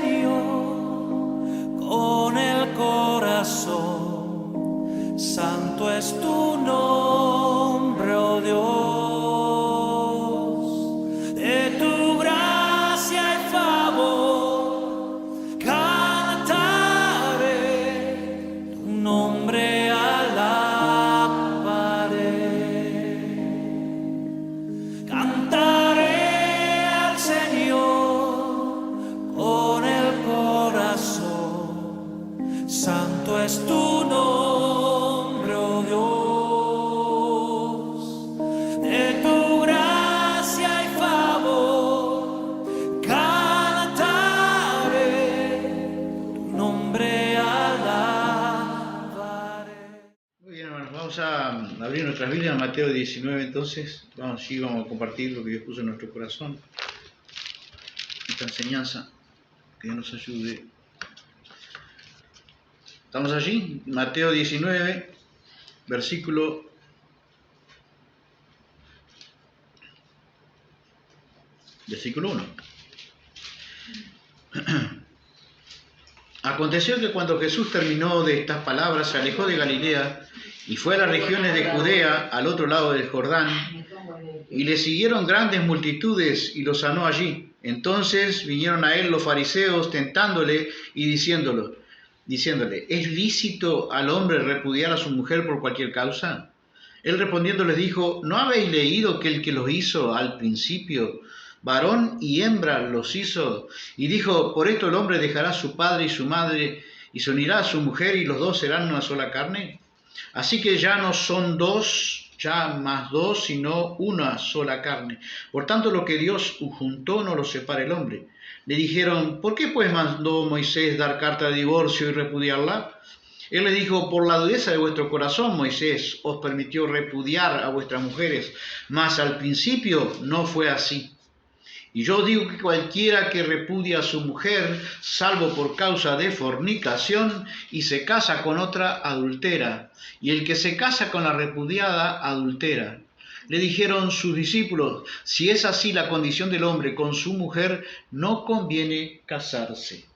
Señor con el corazón. Santo es tu nombre, oh Dios. De tu gracia y favor cantaré, tu nombre alabaré. Cantaré al Señor con el corazón. Santo es tu nombre, oh Dios. De tu gracia y favor cantaré, tu nombre alabaré. Muy bien, hermanos, vamos a abrir nuestras Biblias en Mateo 19, entonces. Vamos a compartir lo que Dios puso en nuestro corazón. Esta enseñanza, que Dios nos ayude. ¿Estamos allí? Mateo 19, versículo 1. Aconteció que cuando Jesús terminó de estas palabras, se alejó de Galilea y fue a las regiones de Judea, al otro lado del Jordán, y le siguieron grandes multitudes y lo sanó allí. Entonces vinieron a él los fariseos tentándole y diciéndole, ¿es lícito al hombre repudiar a su mujer por cualquier causa? Él respondiendo les dijo, ¿no habéis leído que el que los hizo al principio, varón y hembra los hizo? Y dijo, por esto el hombre dejará a su padre y su madre y se unirá a su mujer y los dos serán una sola carne. Así que ya no son dos, ya más dos, sino una sola carne. Por tanto, lo que Dios juntó no lo separa el hombre. Le dijeron, ¿por qué pues mandó Moisés dar carta de divorcio y repudiarla? Él le dijo, por la dureza de vuestro corazón, Moisés os permitió repudiar a vuestras mujeres, mas al principio no fue así. Y yo digo que cualquiera que repudia a su mujer, salvo por causa de fornicación, y se casa con otra, adultera, y el que se casa con la repudiada, adultera. Le dijeron sus discípulos, si es así la condición del hombre con su mujer, no conviene casarse.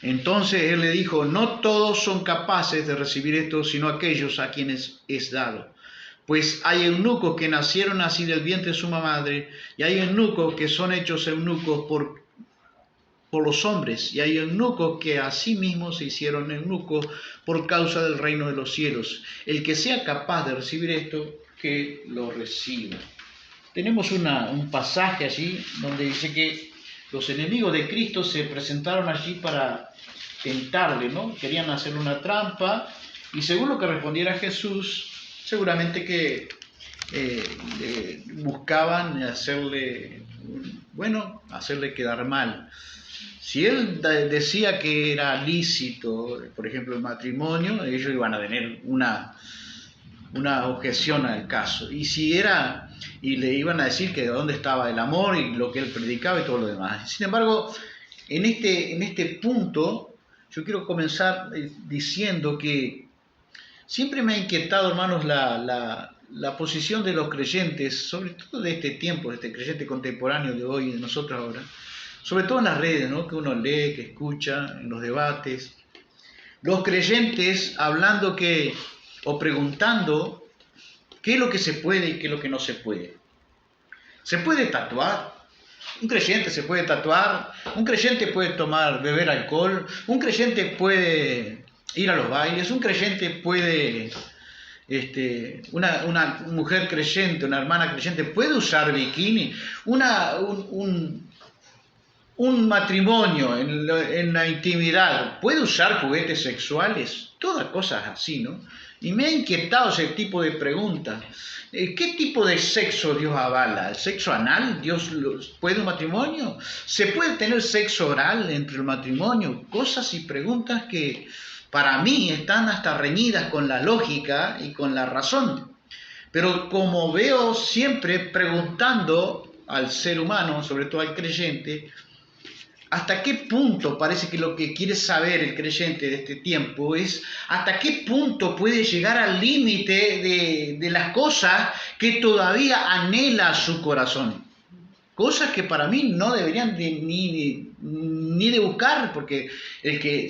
Entonces él le dijo, no todos son capaces de recibir esto, sino aquellos a quienes es dado. Pues hay eunucos que nacieron así del vientre de su madre, y hay eunucos que son hechos eunucos por los hombres, y hay eunucos que a sí mismos se hicieron eunucos por causa del reino de los cielos. El que sea capaz de recibir esto, que lo reciba. Tenemos un pasaje allí donde dice que los enemigos de Cristo se presentaron allí para tentarle, ¿no? Querían hacerle una trampa, y según lo que respondiera Jesús, seguramente que buscaban hacerle quedar mal. Si él decía que era lícito, por ejemplo, el matrimonio, ellos iban a tener una objeción al caso. Y le iban a decir que de dónde estaba el amor y lo que él predicaba y todo lo demás. Sin embargo, en este punto, yo quiero comenzar diciendo que siempre me ha inquietado, hermanos, la posición de los creyentes, sobre todo de este tiempo, de este creyente contemporáneo de hoy, de nosotros ahora, sobre todo en las redes, ¿no? Que uno lee, que escucha, en los debates. Los creyentes hablando o preguntando qué es lo que se puede y qué es lo que no se puede. ¿Se puede tatuar? Un creyente se puede tatuar, un creyente puede beber alcohol, un creyente puede ir a los bailes, un creyente puede, una mujer creyente, una hermana creyente puede usar bikini, un matrimonio en la intimidad puede usar juguetes sexuales, todas cosas así, ¿no? Y me ha inquietado ese tipo de preguntas. ¿Qué tipo de sexo Dios avala? ¿El sexo anal? ¿Dios puede un matrimonio? ¿Se puede tener sexo oral entre el matrimonio? Cosas y preguntas que para mí están hasta reñidas con la lógica y con la razón. Pero como veo siempre preguntando al ser humano, sobre todo al creyente, ¿hasta qué punto parece que lo que quiere saber el creyente de este tiempo es hasta qué punto puede llegar al límite de las cosas que todavía anhela su corazón? Cosas que para mí no deberían ni de buscar, porque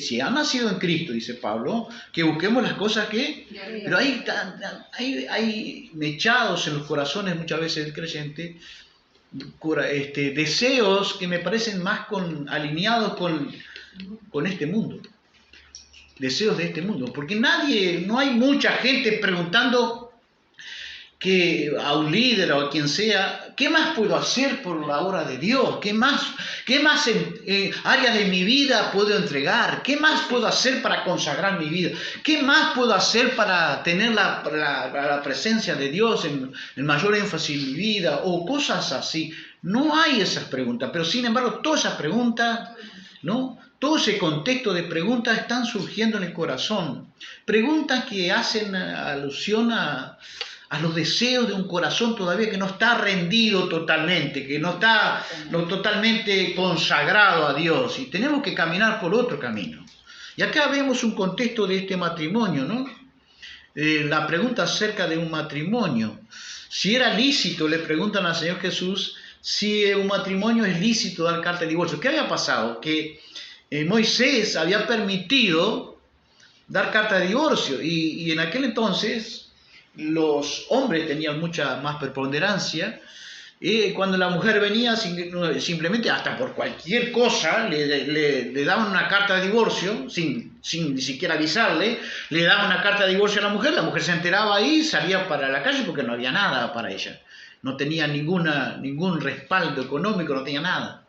si ha nacido en Cristo, dice Pablo, que busquemos las cosas que... Pero hay mechados en los corazones muchas veces del creyente, deseos que me parecen más alineados con este mundo. Deseos de este mundo. Porque no hay mucha gente preguntando a un líder o a quien sea, ¿qué más puedo hacer por la obra de Dios? ¿Qué más áreas de mi vida puedo entregar? ¿Qué más puedo hacer para consagrar mi vida? ¿Qué más puedo hacer para tener la presencia de Dios en mayor énfasis en mi vida? O cosas así. No hay esas preguntas, pero sin embargo todas esas preguntas, ¿no? Todo ese contexto de preguntas están surgiendo en el corazón. Preguntas que hacen alusión a los deseos de un corazón todavía que no está rendido totalmente, que no está totalmente consagrado a Dios, y tenemos que caminar por otro camino. Y acá vemos un contexto de este matrimonio, ¿no? La pregunta acerca de un matrimonio. Si era lícito, le preguntan al Señor Jesús, si un matrimonio es lícito dar carta de divorcio. ¿Qué había pasado? Que Moisés había permitido dar carta de divorcio, y en aquel entonces los hombres tenían mucha más preponderancia. Cuando la mujer venía, simplemente hasta por cualquier cosa, le daban una carta de divorcio, sin ni siquiera avisarle, le daban una carta de divorcio a la mujer se enteraba ahí, salía para la calle porque no había nada para ella. No tenía ningún respaldo económico, no tenía nada.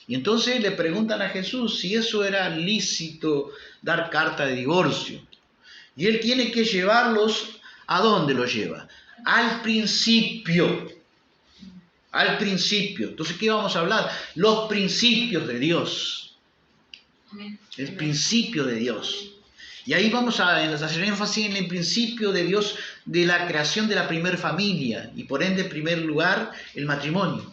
Y entonces le preguntan a Jesús si eso era lícito dar carta de divorcio. Y él tiene que llevarlos. ¿A dónde lo lleva? Al principio. Al principio. Entonces, ¿qué vamos a hablar? Los principios de Dios. El principio de Dios. Y ahí vamos a hacer énfasis en el principio de Dios de la creación de la primer familia. Y por ende, en primer lugar, el matrimonio.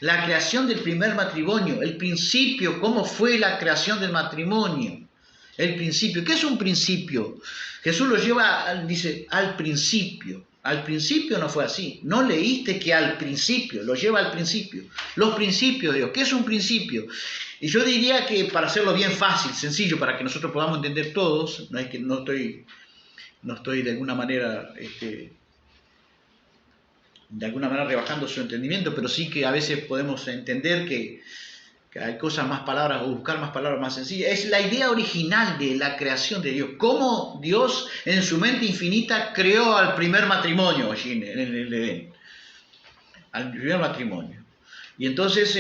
La creación del primer matrimonio. El principio, cómo fue la creación del matrimonio. El principio. ¿Qué es un principio? Jesús lo lleva, dice, al principio. Al principio no fue así. No leíste que al principio, lo lleva al principio. Los principios de Dios. ¿Qué es un principio? Y yo diría que para hacerlo bien fácil, sencillo, para que nosotros podamos entender todos, no es que no estoy de alguna manera rebajando su entendimiento, pero sí que a veces podemos entender que hay cosas más palabras, o buscar más palabras más sencillas. Es la idea original de la creación de Dios. Cómo Dios en su mente infinita creó al primer matrimonio allí en el Edén. Al primer matrimonio. Y entonces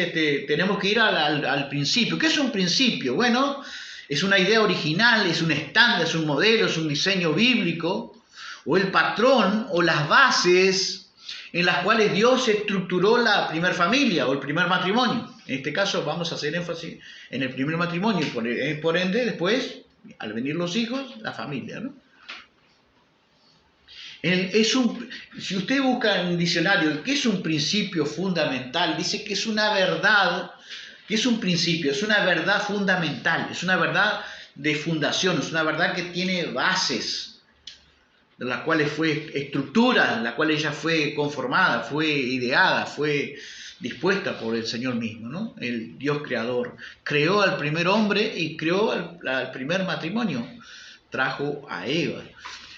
tenemos que ir al principio. ¿Qué es un principio? Bueno, es una idea original, es un estándar, es un modelo, es un diseño bíblico, o el patrón, o las bases en las cuales Dios estructuró la primer familia o el primer matrimonio. En este caso vamos a hacer énfasis en el primer matrimonio y por ende después, al venir los hijos, la familia, ¿no? Si usted busca en un diccionario qué es un principio fundamental, dice que es una verdad, que es un principio, es una verdad fundamental, es una verdad de fundación, es una verdad que tiene bases, de las cuales fue estructura, en la cual ella fue conformada, fue ideada, fue dispuesta por el Señor mismo, ¿no? El Dios creador. Creó al primer hombre y creó al primer matrimonio. Trajo a Eva.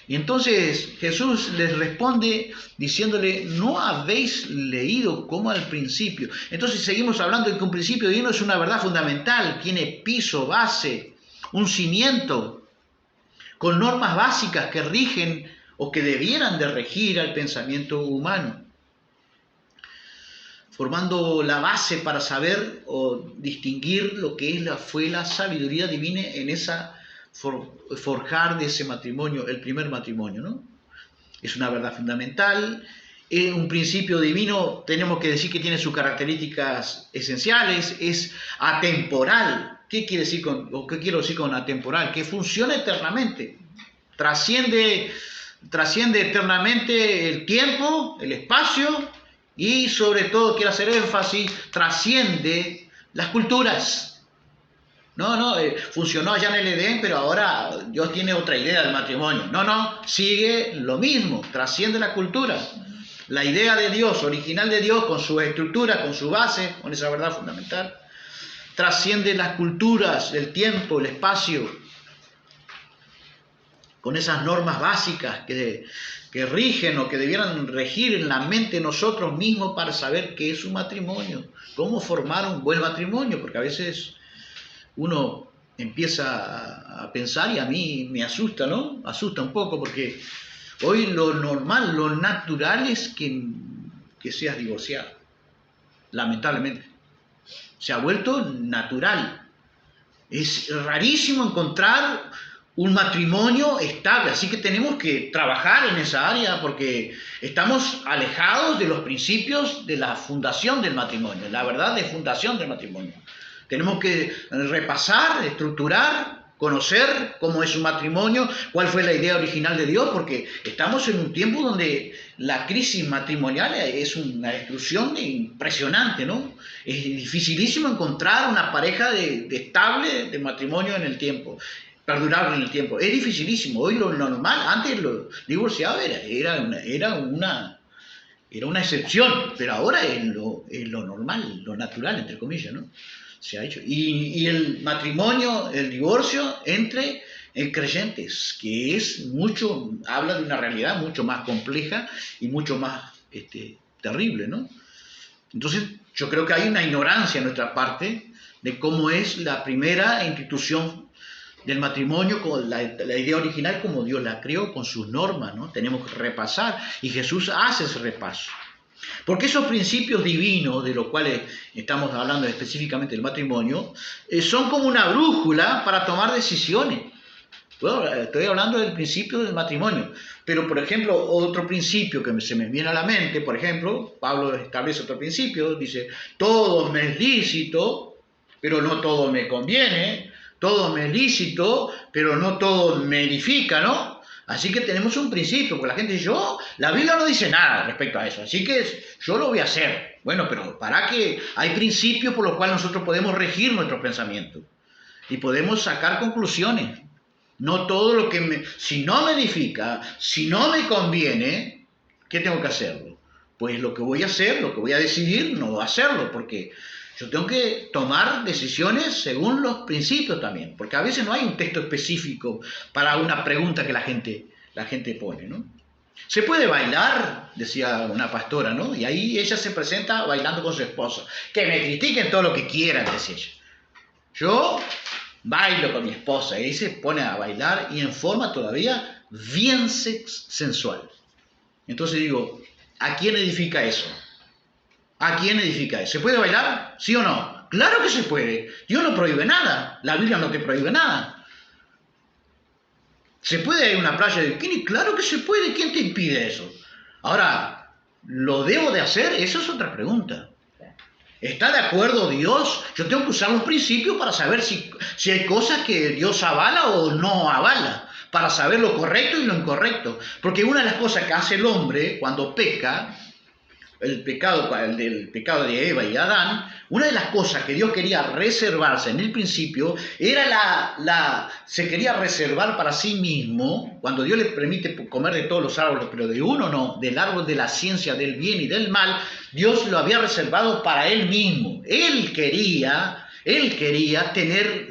Y entonces Jesús les responde diciéndole, ¿no habéis leído cómo al principio? Entonces seguimos hablando de que un principio divino es una verdad fundamental, tiene piso, base, un cimiento, con normas básicas que rigen o que debieran de regir al pensamiento humano, formando la base para saber o distinguir lo que fue la sabiduría divina en esa forjar de ese matrimonio, el primer matrimonio, ¿no? Es una verdad fundamental. Un principio divino, tenemos que decir que tiene sus características esenciales, es atemporal. ¿Qué quiero decir con atemporal? Que funciona eternamente, trasciende eternamente el tiempo, el espacio, y sobre todo, quiero hacer énfasis, trasciende las culturas. Funcionó allá en el Edén, pero ahora Dios tiene otra idea del matrimonio. Sigue lo mismo, trasciende la cultura. la idea de Dios, original de Dios, con su estructura, con su base, con esa verdad fundamental, trasciende las culturas, el tiempo, el espacio, con esas normas básicas que rigen o que debieran regir en la mente de nosotros mismos para saber qué es un matrimonio, cómo formar un buen matrimonio, porque a veces uno empieza a pensar y a mí me asusta, ¿no? Asusta un poco porque hoy lo normal, lo natural es que seas divorciado, lamentablemente. Se ha vuelto natural. Es rarísimo encontrar un matrimonio estable, así que tenemos que trabajar en esa área porque estamos alejados de los principios de la fundación del matrimonio, la verdad de fundación del matrimonio. Tenemos que repasar, estructurar, conocer cómo es un matrimonio, cuál fue la idea original de Dios, porque estamos en un tiempo donde la crisis matrimonial es una exclusión impresionante, ¿no? Es dificilísimo encontrar una pareja de estable de matrimonio en el tiempo, perdurable en el tiempo. Es dificilísimo. Hoy lo normal, antes lo divorciado era una excepción, pero ahora es lo normal, lo natural, entre comillas, ¿no? Se ha hecho. Y el matrimonio, el divorcio entre creyentes, que es mucho, habla de una realidad mucho más compleja y mucho más terrible, ¿no? Entonces, yo creo que hay una ignorancia en nuestra parte de cómo es la primera institución del matrimonio, con la idea original como Dios la creó, con sus normas, ¿no? Tenemos que repasar, y Jesús hace ese repaso. Porque esos principios divinos, de los cuales estamos hablando específicamente del matrimonio, son como una brújula para tomar decisiones. Bueno, estoy hablando del principio del matrimonio, pero por ejemplo, otro principio que se me viene a la mente, por ejemplo, Pablo establece otro principio, dice, todo me es lícito, pero no todo me conviene, todo me es lícito, pero no todo me edifica, ¿no? Así que tenemos un principio, porque la gente dice, la Biblia no dice nada respecto a eso, así que yo lo voy a hacer. Bueno, pero para que hay principios por los cuales nosotros podemos regir nuestro pensamiento y podemos sacar conclusiones. No todo lo que si no me edifica, si no me conviene, ¿qué tengo que hacerlo? Pues lo que voy a hacer, lo que voy a decidir, no hacerlo, porque yo tengo que tomar decisiones según los principios también, porque a veces no hay un texto específico para una pregunta que la gente pone, ¿no? Se puede bailar, decía una pastora, ¿no? Y ahí ella se presenta bailando con su esposo. Que me critiquen todo lo que quieran, decía ella. Yo bailo con mi esposa, y se pone a bailar y en forma todavía bien sensual. Entonces digo, ¿a quién edifica eso? ¿A quién edifica eso? ¿Se puede bailar? ¿Sí o no? Claro que se puede. Dios no prohíbe nada. La Biblia no te prohíbe nada. ¿Se puede ir a una playa de bikini? Claro que se puede. ¿Quién te impide eso? Ahora, ¿lo debo de hacer? Esa es otra pregunta. ¿Está de acuerdo Dios? Yo tengo que usar un principio para saber si hay cosas que Dios avala o no avala, para saber lo correcto y lo incorrecto. Porque una de las cosas que hace el hombre cuando peca, el del pecado de Eva y Adán, una de las cosas que Dios quería reservarse en el principio era se quería reservar para sí mismo, cuando Dios le permite comer de todos los árboles, pero de uno no, del árbol de la ciencia del bien y del mal, Dios lo había reservado para Él mismo. Él quería tener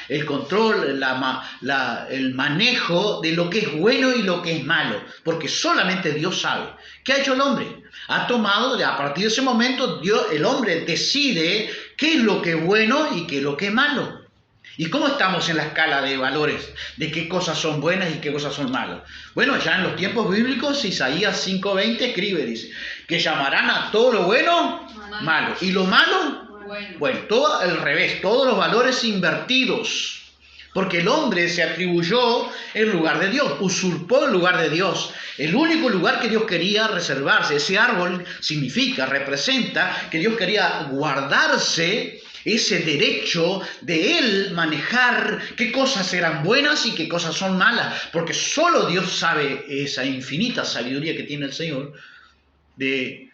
el control, el manejo de lo que es bueno y lo que es malo, porque solamente Dios sabe. ¿Qué ha hecho el hombre? Ha tomado, a partir de ese momento, el hombre decide qué es lo que es bueno y qué es lo que es malo. ¿Y cómo estamos en la escala de valores de qué cosas son buenas y qué cosas son malas? Bueno, ya en los tiempos bíblicos, Isaías 5:20 escribe, dice, que llamarán a todo lo bueno malo, y lo malo, bueno, todo al revés, todos los valores invertidos. Porque el hombre se atribuyó el lugar de Dios, usurpó el lugar de Dios, el único lugar que Dios quería reservarse. Ese árbol representa que Dios quería guardarse ese derecho de Él manejar qué cosas eran buenas y qué cosas son malas, porque solo Dios sabe esa infinita sabiduría que tiene el Señor de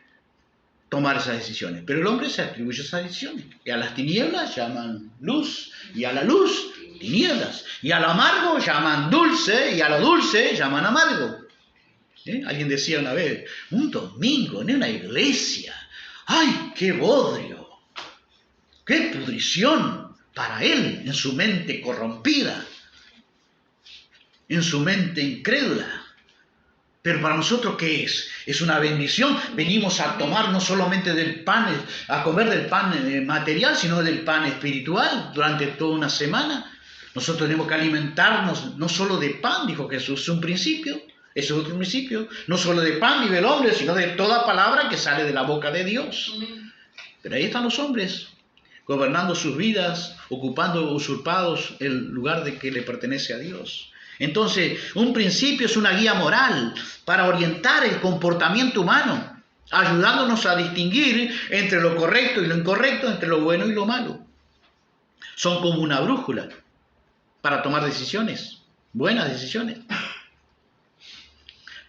tomar esas decisiones. Pero el hombre se atribuye esas decisiones, y a las tinieblas llaman luz, y a la luz tinieblas, y a lo amargo llaman dulce, y a lo dulce llaman amargo. Alguien decía una vez, un domingo en una iglesia, ¡ay, qué bodrio! ¡Qué pudrición para él en su mente corrompida, en su mente incrédula! Pero para nosotros, ¿qué es? Es una bendición. Venimos a tomar no solamente del pan, a comer del pan material, sino del pan espiritual durante toda una semana. Nosotros tenemos que alimentarnos no solo de pan, dijo Jesús, es un principio, ese es otro principio. No solo de pan vive el hombre, sino de toda palabra que sale de la boca de Dios. Pero ahí están los hombres, gobernando sus vidas, ocupando usurpados el lugar de que le pertenece a Dios. Entonces, un principio es una guía moral para orientar el comportamiento humano, ayudándonos a distinguir entre lo correcto y lo incorrecto, entre lo bueno y lo malo. Son como una brújula para tomar decisiones, buenas decisiones.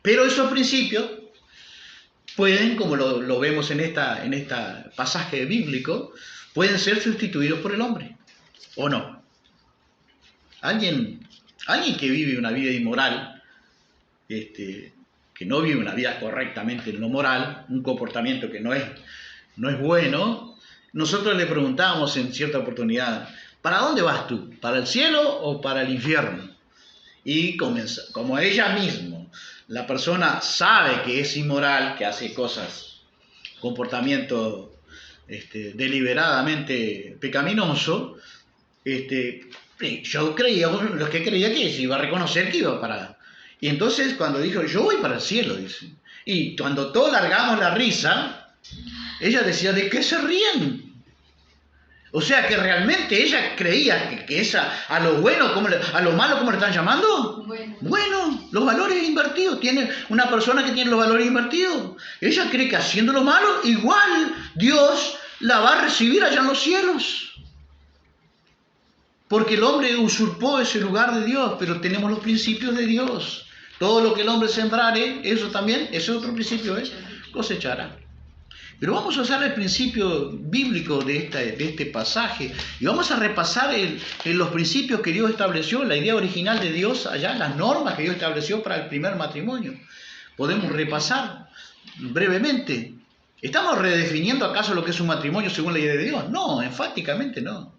Pero esos principios pueden, como lo vemos en este pasaje bíblico, pueden ser sustituidos por el hombre, ¿o no? Alguien que vive una vida inmoral, que no vive una vida correctamente en lo moral, un comportamiento que no es bueno, nosotros le preguntábamos en cierta oportunidad, ¿para dónde vas tú? ¿Para el cielo o para el infierno? Y como ella misma, la persona sabe que es inmoral, que hace cosas, comportamiento deliberadamente pecaminoso, yo creía, los que creía que se iba a reconocer que iba para... Y entonces cuando dijo, yo voy para el cielo, dice. Y cuando todos largamos la risa, ella decía, ¿de qué se ríen? O sea que realmente ella creía que a lo bueno, a lo malo, ¿cómo le están llamando? Bueno, los valores invertidos. Tiene una persona que tiene los valores invertidos. Ella cree que haciendo lo malo, igual Dios la va a recibir allá en los cielos. Porque el hombre usurpó ese lugar de Dios, pero tenemos los principios de Dios. Todo lo que el hombre sembrare, eso también, ese otro principio es, cosechará. Pero vamos a usar el principio bíblico de este pasaje y vamos a repasar los principios que Dios estableció, la idea original de Dios allá, las normas que Dios estableció para el primer matrimonio. Podemos repasar brevemente. ¿Estamos redefiniendo acaso lo que es un matrimonio según la idea de Dios? No, enfáticamente no.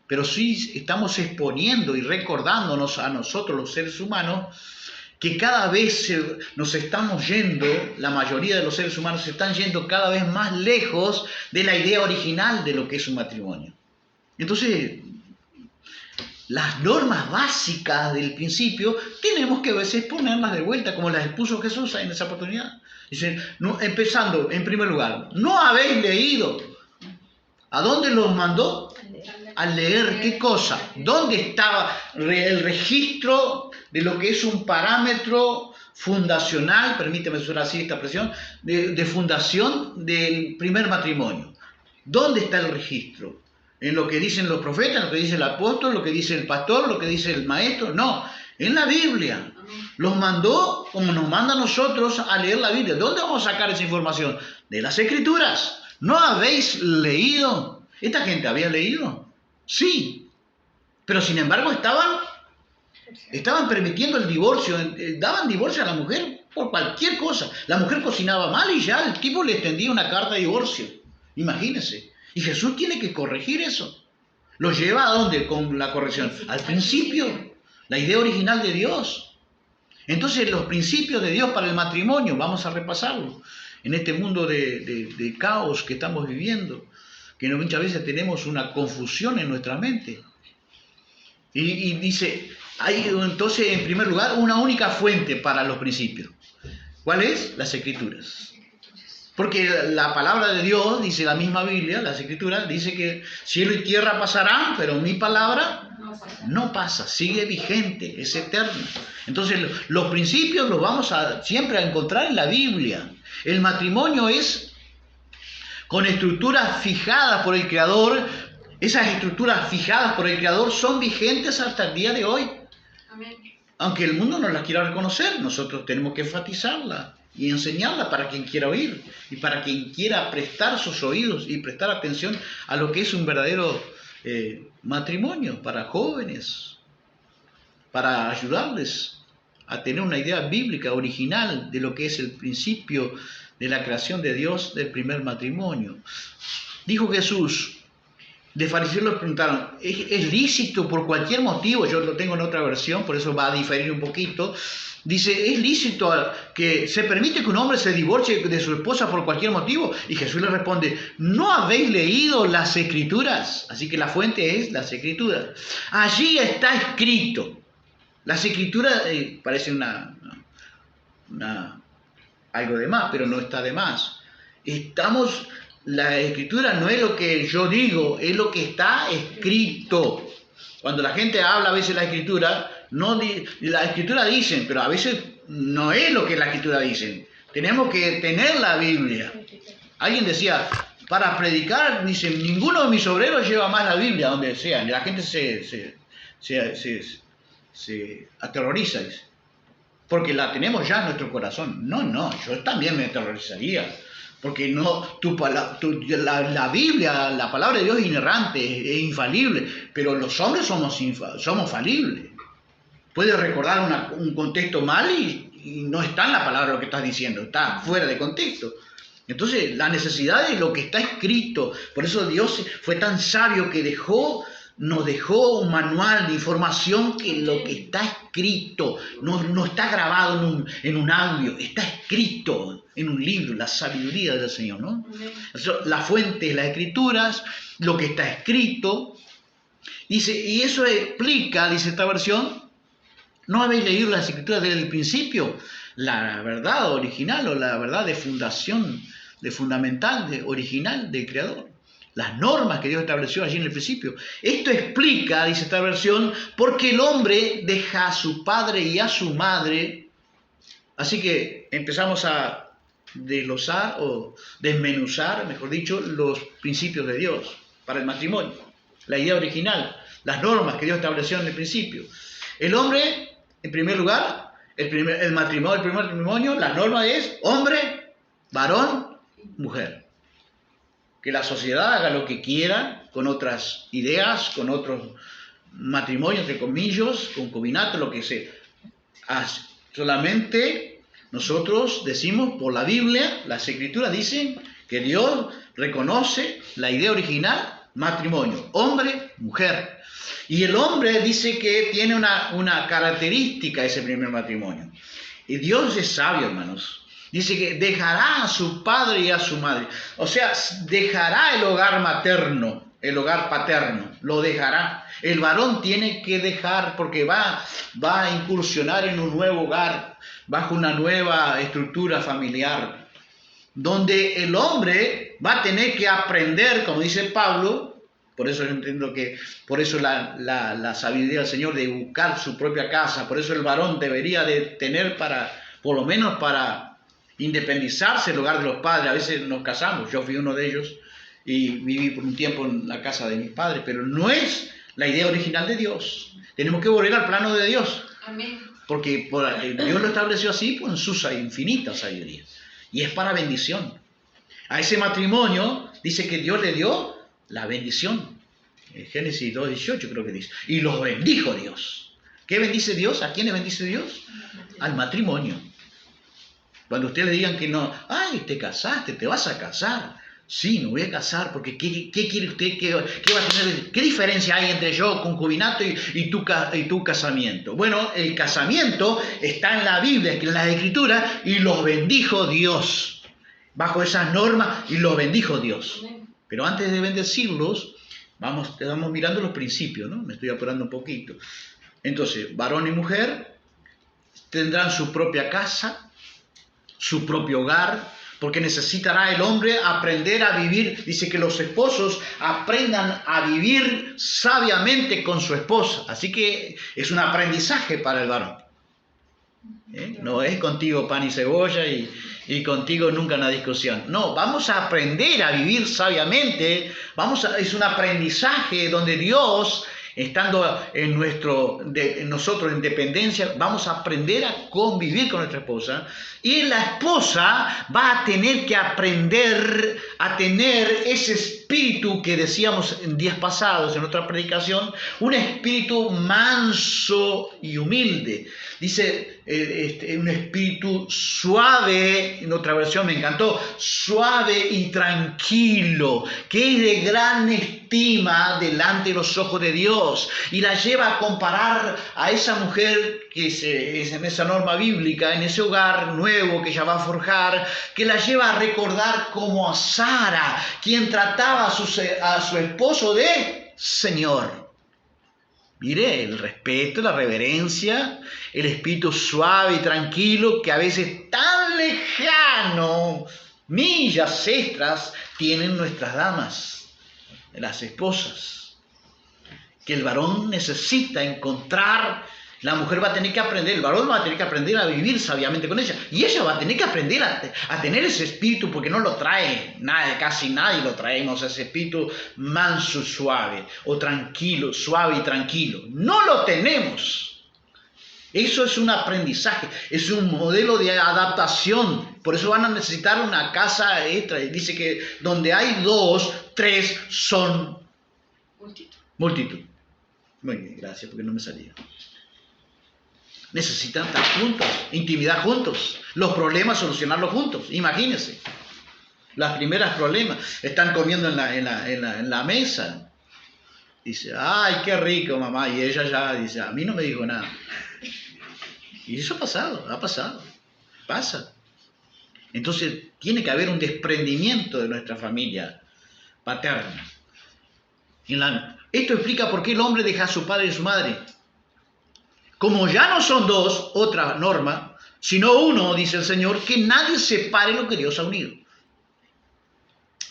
Pero sí estamos exponiendo y recordándonos a nosotros los seres humanos que cada vez nos estamos yendo, la mayoría de los seres humanos se están yendo cada vez más lejos de la idea original de lo que es un matrimonio. Entonces, las normas básicas del principio tenemos que a veces ponerlas de vuelta, como las expuso Jesús en esa oportunidad. Dice, empezando, en primer lugar, ¿no habéis leído? ¿A dónde los mandó? Al leer, ¿qué cosa? ¿Dónde estaba el registro de lo que es un parámetro fundacional, permíteme usar así esta expresión, de fundación del primer matrimonio? ¿Dónde está el registro? ¿En lo que dicen los profetas, en lo que dice el apóstol, lo que dice el pastor, lo que dice el maestro? No, en la Biblia. Los mandó, como nos manda a nosotros, a leer la Biblia. ¿Dónde vamos a sacar esa información? De las Escrituras. ¿No habéis leído? ¿Esta gente había leído? Sí, pero sin embargo estaban permitiendo el divorcio, daban divorcio a la mujer por cualquier cosa. La mujer cocinaba mal y ya el tipo le extendía una carta de divorcio. Imagínense. Y Jesús tiene que corregir eso. ¿Lo lleva a dónde con la corrección? Al principio, la idea original de Dios. Entonces los principios de Dios para el matrimonio, vamos a repasarlo. En este mundo de caos que estamos viviendo, que muchas veces tenemos una confusión en nuestra mente. Y dice, hay entonces en primer lugar una única fuente para los principios. ¿Cuál es? Las Escrituras. Porque la palabra de Dios, dice la misma Biblia, las Escrituras, dice que cielo y tierra pasarán, pero mi palabra no pasa, sigue vigente, es eterna. Entonces los principios los vamos siempre a encontrar en la Biblia. El matrimonio es con estructuras fijadas por el Creador. Esas estructuras fijadas por el Creador son vigentes hasta el día de hoy. Amén. Aunque el mundo no las quiera reconocer, nosotros tenemos que enfatizarla y enseñarla para quien quiera oír y para quien quiera prestar sus oídos y prestar atención a lo que es un verdadero matrimonio para jóvenes, para ayudarles a tener una idea bíblica original de lo que es el principio de la creación de Dios del primer matrimonio. Dijo Jesús, de fariseos le preguntaron, ¿es lícito por cualquier motivo? Yo lo tengo en otra versión, por eso va a diferir un poquito. Dice, ¿es lícito que se permite que un hombre se divorcie de su esposa por cualquier motivo? Y Jesús le responde, ¿no habéis leído las Escrituras? Así que la fuente es las Escrituras. Allí está escrito. Las Escrituras parece algo de más, pero no está de más. La Escritura no es lo que yo digo, es lo que está escrito. Cuando la gente habla a veces la Escritura, la Escritura dicen, pero a veces no es lo que la Escritura dicen. Tenemos que tener la Biblia. Alguien decía, para predicar, dicen, ninguno de mis obreros lleva más la Biblia, donde sea. Y la gente se aterroriza, dice, porque la tenemos ya en nuestro corazón. No, yo también me aterrorizaría. Porque la Biblia, la palabra de Dios es inerrante, es infalible, pero los hombres somos falibles. Puedes recordar un contexto mal y no está en la palabra lo que estás diciendo, está fuera de contexto. Entonces, la necesidad de lo que está escrito, por eso Dios fue tan sabio que nos dejó un manual de información que lo que está escrito no está grabado en un audio, está escrito en un libro, la sabiduría del Señor, ¿no? La fuente es las Escrituras, lo que está escrito. Dice, y eso explica, dice esta versión, ¿no habéis leído las Escrituras desde el principio? La verdad original o la verdad de fundación, de fundamental, original del Creador. Las normas que Dios estableció allí en el principio. Esto explica, dice esta versión, porque el hombre deja a su padre y a su madre. Así que empezamos a desglosar o desmenuzar, mejor dicho, los principios de Dios para el matrimonio. La idea original, las normas que Dios estableció en el principio. El hombre, en primer lugar, el primer matrimonio, la norma es hombre, varón, mujer. Que la sociedad haga lo que quiera con otras ideas, con otros matrimonios, entre comillas, concubinato, lo que sea. Solamente nosotros decimos por la Biblia, las Escrituras dicen que Dios reconoce la idea original, matrimonio, hombre, mujer. Y el hombre dice que tiene una característica ese primer matrimonio. Y Dios es sabio, hermanos. Dice que dejará a su padre y a su madre. O sea, dejará el hogar materno, el hogar paterno, lo dejará. El varón tiene que dejar porque va a incursionar en un nuevo hogar, bajo una nueva estructura familiar, donde el hombre va a tener que aprender, como dice Pablo. Por eso yo entiendo que, por eso la sabiduría del Señor de buscar su propia casa, por eso el varón debería de tener por lo menos para independizarse del hogar de los padres. A veces nos casamos, yo fui uno de ellos y viví por un tiempo en la casa de mis padres, pero no es la idea original de Dios. Tenemos que volver al plano de Dios. Amén. Porque Dios lo estableció así en su infinita sabiduría. Y es para bendición. A ese matrimonio dice que Dios le dio la bendición. En Génesis 2:18 creo que dice. Y los bendijo Dios. ¿Qué bendice Dios? ¿A quién le bendice Dios? Al matrimonio. Cuando ustedes le digan que no, ay, te casaste, te vas a casar. Sí, me voy a casar, porque ¿qué quiere usted? ¿Qué va a tener? ¿Qué diferencia hay entre yo, concubinato, y tu casamiento? Bueno, el casamiento está en la Biblia, en las Escrituras, y los bendijo Dios. Bajo esas normas, y los bendijo Dios. Pero antes de bendecirlos, vamos mirando los principios, ¿no? Me estoy apurando un poquito. Entonces, varón y mujer tendrán su propia casa, su propio hogar, porque necesitará el hombre aprender a vivir. Dice que los esposos aprendan a vivir sabiamente con su esposa. Así que es un aprendizaje para el varón. No es contigo pan y cebolla y contigo nunca una discusión. No, vamos a aprender a vivir sabiamente. Es un aprendizaje donde Dios, estando en nosotros en dependencia, vamos a aprender a convivir con nuestra esposa, y la esposa va a tener que aprender a tener ese espíritu que decíamos en días pasados en otra predicación, un espíritu manso y humilde. Dice un espíritu suave, en otra versión me encantó, suave y tranquilo, que es de gran estima delante de los ojos de Dios, y la lleva a comparar a esa mujer que es en esa norma bíblica, en ese hogar nuevo que ella va a forjar, que la lleva a recordar como a Sara, quien trataba a su esposo de Señor. Mire, el respeto, la reverencia, el espíritu suave y tranquilo que a veces tan lejano, millas extras, tienen nuestras damas, las esposas, que el varón necesita encontrar. La mujer va a tener que aprender, el varón va a tener que aprender a vivir sabiamente con ella. Y ella va a tener que aprender a tener ese espíritu, porque no lo trae nadie, casi nadie lo traemos, ese espíritu manso, suave, o tranquilo, suave y tranquilo. No lo tenemos. Eso es un aprendizaje, es un modelo de adaptación. Por eso van a necesitar una casa extra. Dice que donde hay 2, 3 son multitud. Muy bien, gracias, porque no me salía. Necesitan estar juntos, intimidad juntos, los problemas solucionarlos juntos. Imagínense, los primeros problemas, están comiendo en la mesa. Dice, ay, qué rico, mamá, y ella ya dice, a mí no me dijo nada. Y eso ha pasado, pasa. Entonces tiene que haber un desprendimiento de nuestra familia paterna. Esto explica por qué el hombre deja a su padre y a su madre. Como ya no son 2, otra norma, sino 1, dice el Señor, que nadie separe lo que Dios ha unido.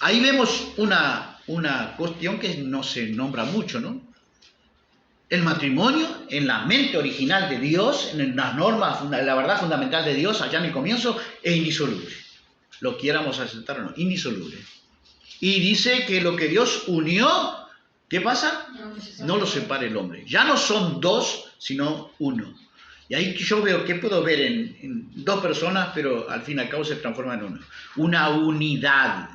Ahí vemos una cuestión que no se nombra mucho, ¿no? El matrimonio, en la mente original de Dios, en las normas, la verdad fundamental de Dios, allá en el comienzo, es indisoluble. Lo quieramos aceptar o no, indisoluble. Y dice que lo que Dios unió, ¿qué pasa? No lo separa el hombre. Ya no son 2, sino 1. Y ahí yo veo, ¿qué puedo ver en 2 personas, pero al fin y al cabo se transforma en 1? Una unidad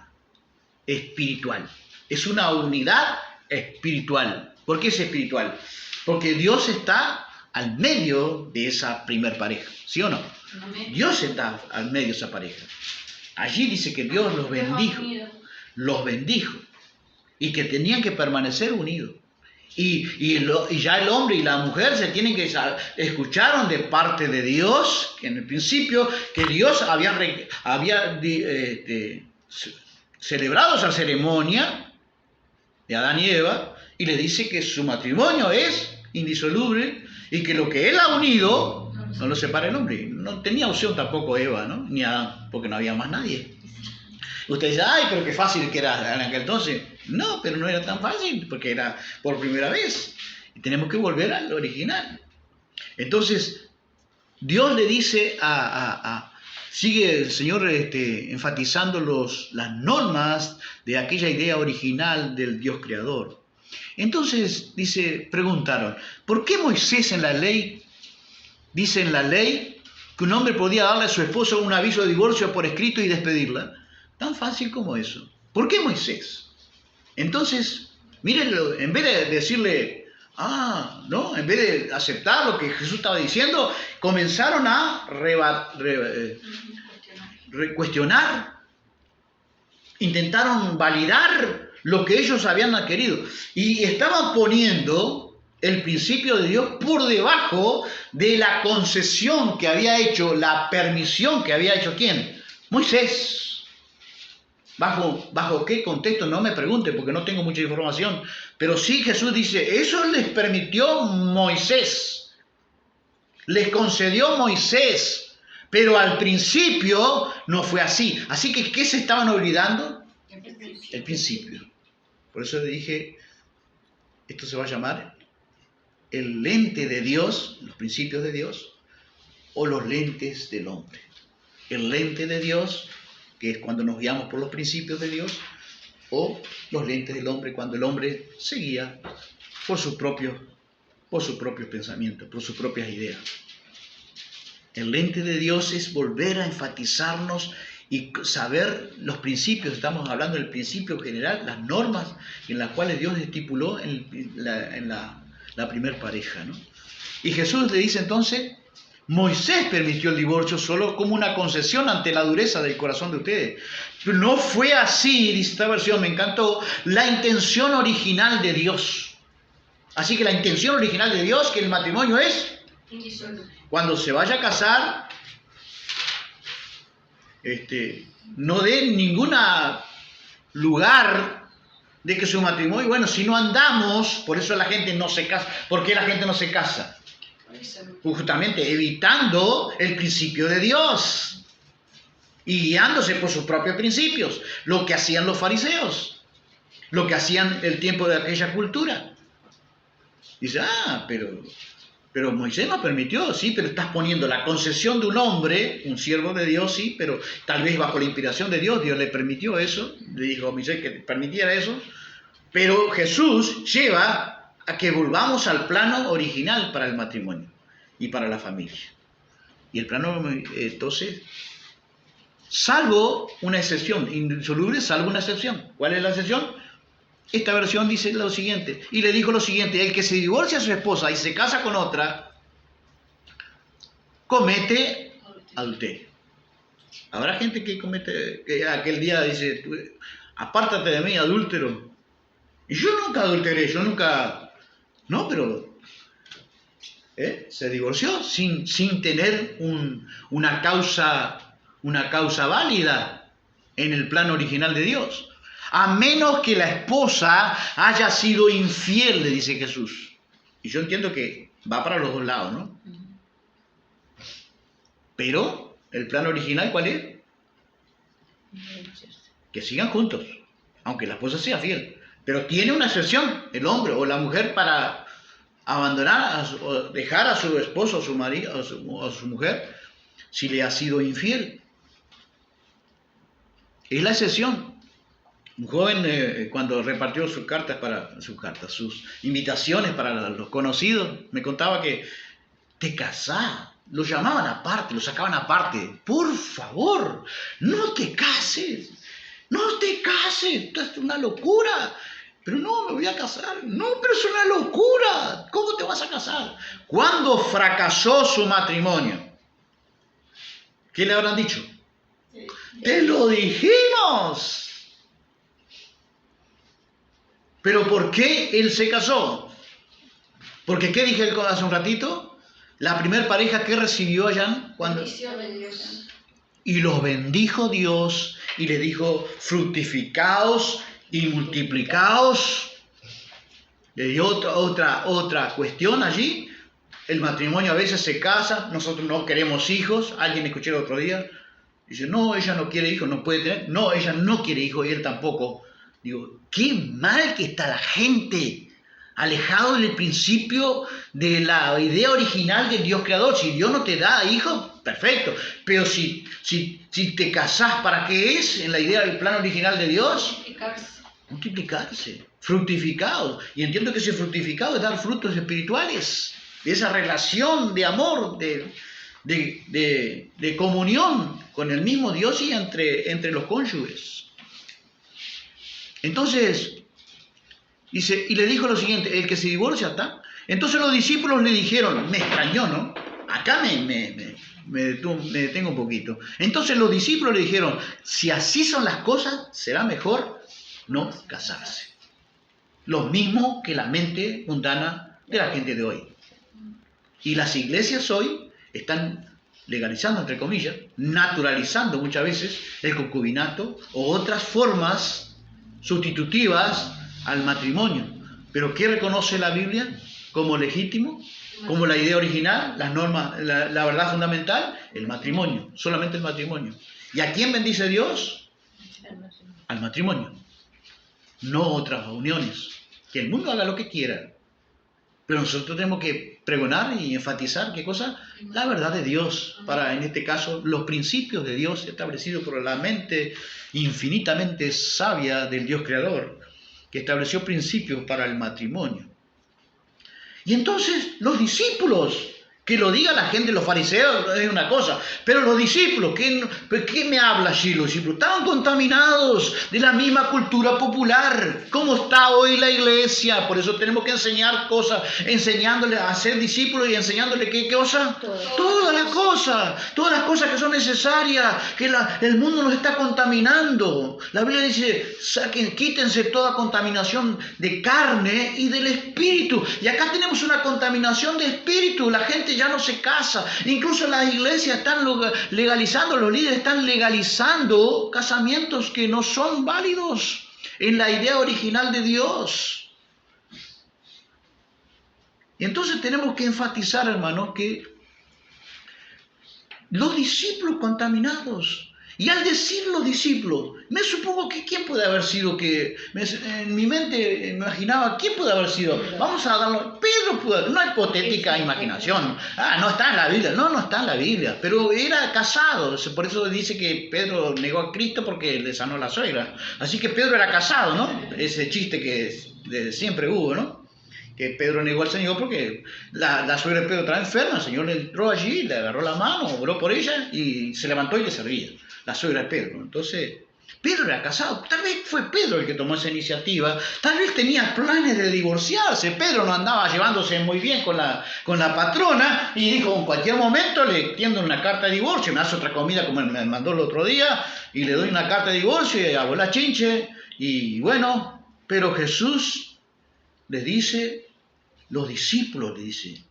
espiritual. Es una unidad espiritual. ¿Por qué es espiritual? Porque Dios está al medio de esa primer pareja, ¿sí o no? Dios está al medio de esa pareja. Allí dice que Dios los bendijo, y que tenían que permanecer unidos. Y ya el hombre y la mujer se tienen que escucharon de parte de Dios, que en el principio, que Dios había celebrado esa ceremonia de Adán y Eva, y le dice que su matrimonio es indisoluble y que lo que él ha unido no lo separa el hombre. No tenía opción tampoco Eva, ¿no? Ni Adán, porque no había más nadie. Usted dice, ay, pero qué fácil que era en aquel entonces. No, pero no era tan fácil, porque era por primera vez. Y tenemos que volver al original. Entonces, Dios le dice sigue el Señor enfatizando las normas de aquella idea original del Dios creador. Entonces, preguntaron, ¿por qué Moisés en la ley, dice en la ley, que un hombre podía darle a su esposa un aviso de divorcio por escrito y despedirla? Tan fácil como eso. ¿Por qué Moisés? Entonces, mírenlo, en vez de decirle, no, en vez de aceptar lo que Jesús estaba diciendo, comenzaron a cuestionar, intentaron validar lo que ellos habían adquirido y estaban poniendo el principio de Dios por debajo de la concesión que había hecho, la permisión que había hecho ¿quién? Moisés. ¿Bajo qué contexto? No me pregunte porque no tengo mucha información, pero sí Jesús dice, eso les permitió Moisés, les concedió Moisés, pero al principio no fue así. Así que, ¿qué se estaban olvidando? El principio. Por eso le dije, esto se va a llamar el lente de Dios, los principios de Dios, o los lentes del hombre. El lente de Dios, que es cuando nos guiamos por los principios de Dios, o los lentes del hombre, cuando el hombre se guía por sus propios pensamientos, por sus propias ideas. El lente de Dios es volver a enfatizarnos y saber los principios. Estamos hablando del principio general, las normas en las cuales Dios estipuló en la primer pareja, ¿no? Y Jesús le dice entonces, Moisés permitió el divorcio solo como una concesión ante la dureza del corazón de ustedes. Pero no fue así, dice esta versión, me encantó, la intención original de Dios. Así que la intención original de Dios, que el matrimonio es, cuando se vaya a casar, no dé ningún lugar de que su matrimonio, bueno, si no andamos, por eso la gente no se casa. ¿Por qué la gente no se casa? Justamente evitando el principio de Dios y guiándose por sus propios principios, lo que hacían los fariseos, lo que hacían el tiempo de aquella cultura. Dice, pero Moisés no permitió, sí, pero estás poniendo la concesión de un hombre, un siervo de Dios, sí, pero tal vez bajo la inspiración de Dios, Dios le permitió eso, le dijo a Moisés que permitiera eso, pero Jesús lleva a que volvamos al plano original para el matrimonio y para la familia. Y el plano, entonces, salvo una excepción, indisoluble, salvo una excepción. ¿Cuál es la excepción? Esta versión dice lo siguiente, y le dijo lo siguiente, el que se divorcia a su esposa y se casa con otra, comete adulterio. Habrá gente que aquel día dice, apártate de mí, adúltero. Y yo nunca adulteré, yo nunca... No, pero se divorció sin tener una causa válida en el plano original de Dios. A menos que la esposa haya sido infiel, le dice Jesús. Y yo entiendo que va para los dos lados, ¿no? Pero el plano original, ¿cuál es? Que sigan juntos, aunque la esposa sea fiel. Pero tiene una excepción, el hombre o la mujer, para abandonar o dejar a su esposo, a su marido, a su mujer, si le ha sido infiel. Es la excepción. Un joven, cuando repartió sus invitaciones para los conocidos, me contaba que te casás. Lo llamaban aparte, lo sacaban aparte. Por favor, no te cases. No te cases. Esto es una locura. Pero no, me voy a casar. No, pero es una locura. ¿Cómo te vas a casar? ¿Cuándo fracasó su matrimonio? ¿Qué le habrán dicho? Sí. ¡Te lo dijimos! ¿Pero por qué él se casó? Porque, ¿qué dije hace un ratito? La primer pareja que recibió allá, cuando... Y los bendijo Dios y le dijo, fructificaos y multiplicaos. Le dio otra cuestión allí. El matrimonio a veces se casa, nosotros no queremos hijos. Alguien escuché el otro día, dice, no, ella no quiere hijos, no puede tener. No, ella no quiere hijos y él tampoco. Digo, qué mal que está la gente, alejado del principio de la idea original del Dios creador. Si Dios no te da hijos, perfecto. Pero si te casás, ¿para qué es? En la idea del plan original de Dios. Multiplicarse, fructificados. Y entiendo que ese fructificado es dar frutos espirituales, de esa relación de amor, de comunión con el mismo Dios y entre los cónyuges. Entonces, dice, y le dijo lo siguiente, el que se divorcia está. Entonces los discípulos le dijeron, me extrañó, ¿no? Acá me detengo un poquito. Entonces los discípulos le dijeron, si así son las cosas, será mejor no casarse. Lo mismo que la mente mundana de la gente de hoy. Y las iglesias hoy están legalizando, entre comillas, naturalizando muchas veces el concubinato o otras formas sustitutivas al matrimonio. ¿Pero qué reconoce la Biblia como legítimo? Como la idea original, las normas, la verdad fundamental, el matrimonio, solamente el matrimonio. ¿Y a quién bendice Dios? Al matrimonio, no otras uniones. Que el mundo haga lo que quiera, pero nosotros tenemos que pregonar y enfatizar, ¿qué cosa? La verdad de Dios, para, en este caso, los principios de Dios establecidos por la mente infinitamente sabia del Dios creador, que estableció principios para el matrimonio. Y entonces los discípulos Que lo diga la gente, los fariseos, es una cosa. Pero los discípulos, ¿qué me habla allí los discípulos? Estaban contaminados de la misma cultura popular. ¿Cómo está hoy la iglesia? Por eso tenemos que enseñar cosas, enseñándole a ser discípulos y enseñándole ¿qué cosa? Todas las cosas que son necesarias, que el mundo nos está contaminando. La Biblia dice, quítense toda contaminación de carne y del espíritu. Y acá tenemos una contaminación de espíritu. La gente ya no se casa. Incluso las iglesias están legalizando, los líderes están legalizando casamientos que no son válidos en la idea original de Dios. Y entonces tenemos que enfatizar, hermanos, que los discípulos contaminados. Y al decir los discípulos, me supongo que ¿quién puede haber sido en mi mente imaginaba, ¿quién puede haber sido? Vamos a darlo, Pedro no es hipotética imaginación, no está en la Biblia, no está en la Biblia, pero era casado, por eso dice que Pedro negó a Cristo porque le sanó la suegra, así que Pedro era casado, ¿no? Ese chiste que siempre hubo, ¿no? Que Pedro negó al Señor porque la suegra de Pedro estaba enferma, el Señor le entró allí, le agarró la mano, oró por ella y se levantó y le servía. La suegra de Pedro. Entonces, Pedro era casado. Tal vez fue Pedro el que tomó esa iniciativa. Tal vez tenía planes de divorciarse. Pedro no andaba llevándose muy bien con la patrona y dijo, en cualquier momento le tiendo una carta de divorcio, me hace otra comida como me mandó el otro día y le doy una carta de divorcio y hago la chinche. Y bueno, pero Jesús les dice, los discípulos le dice,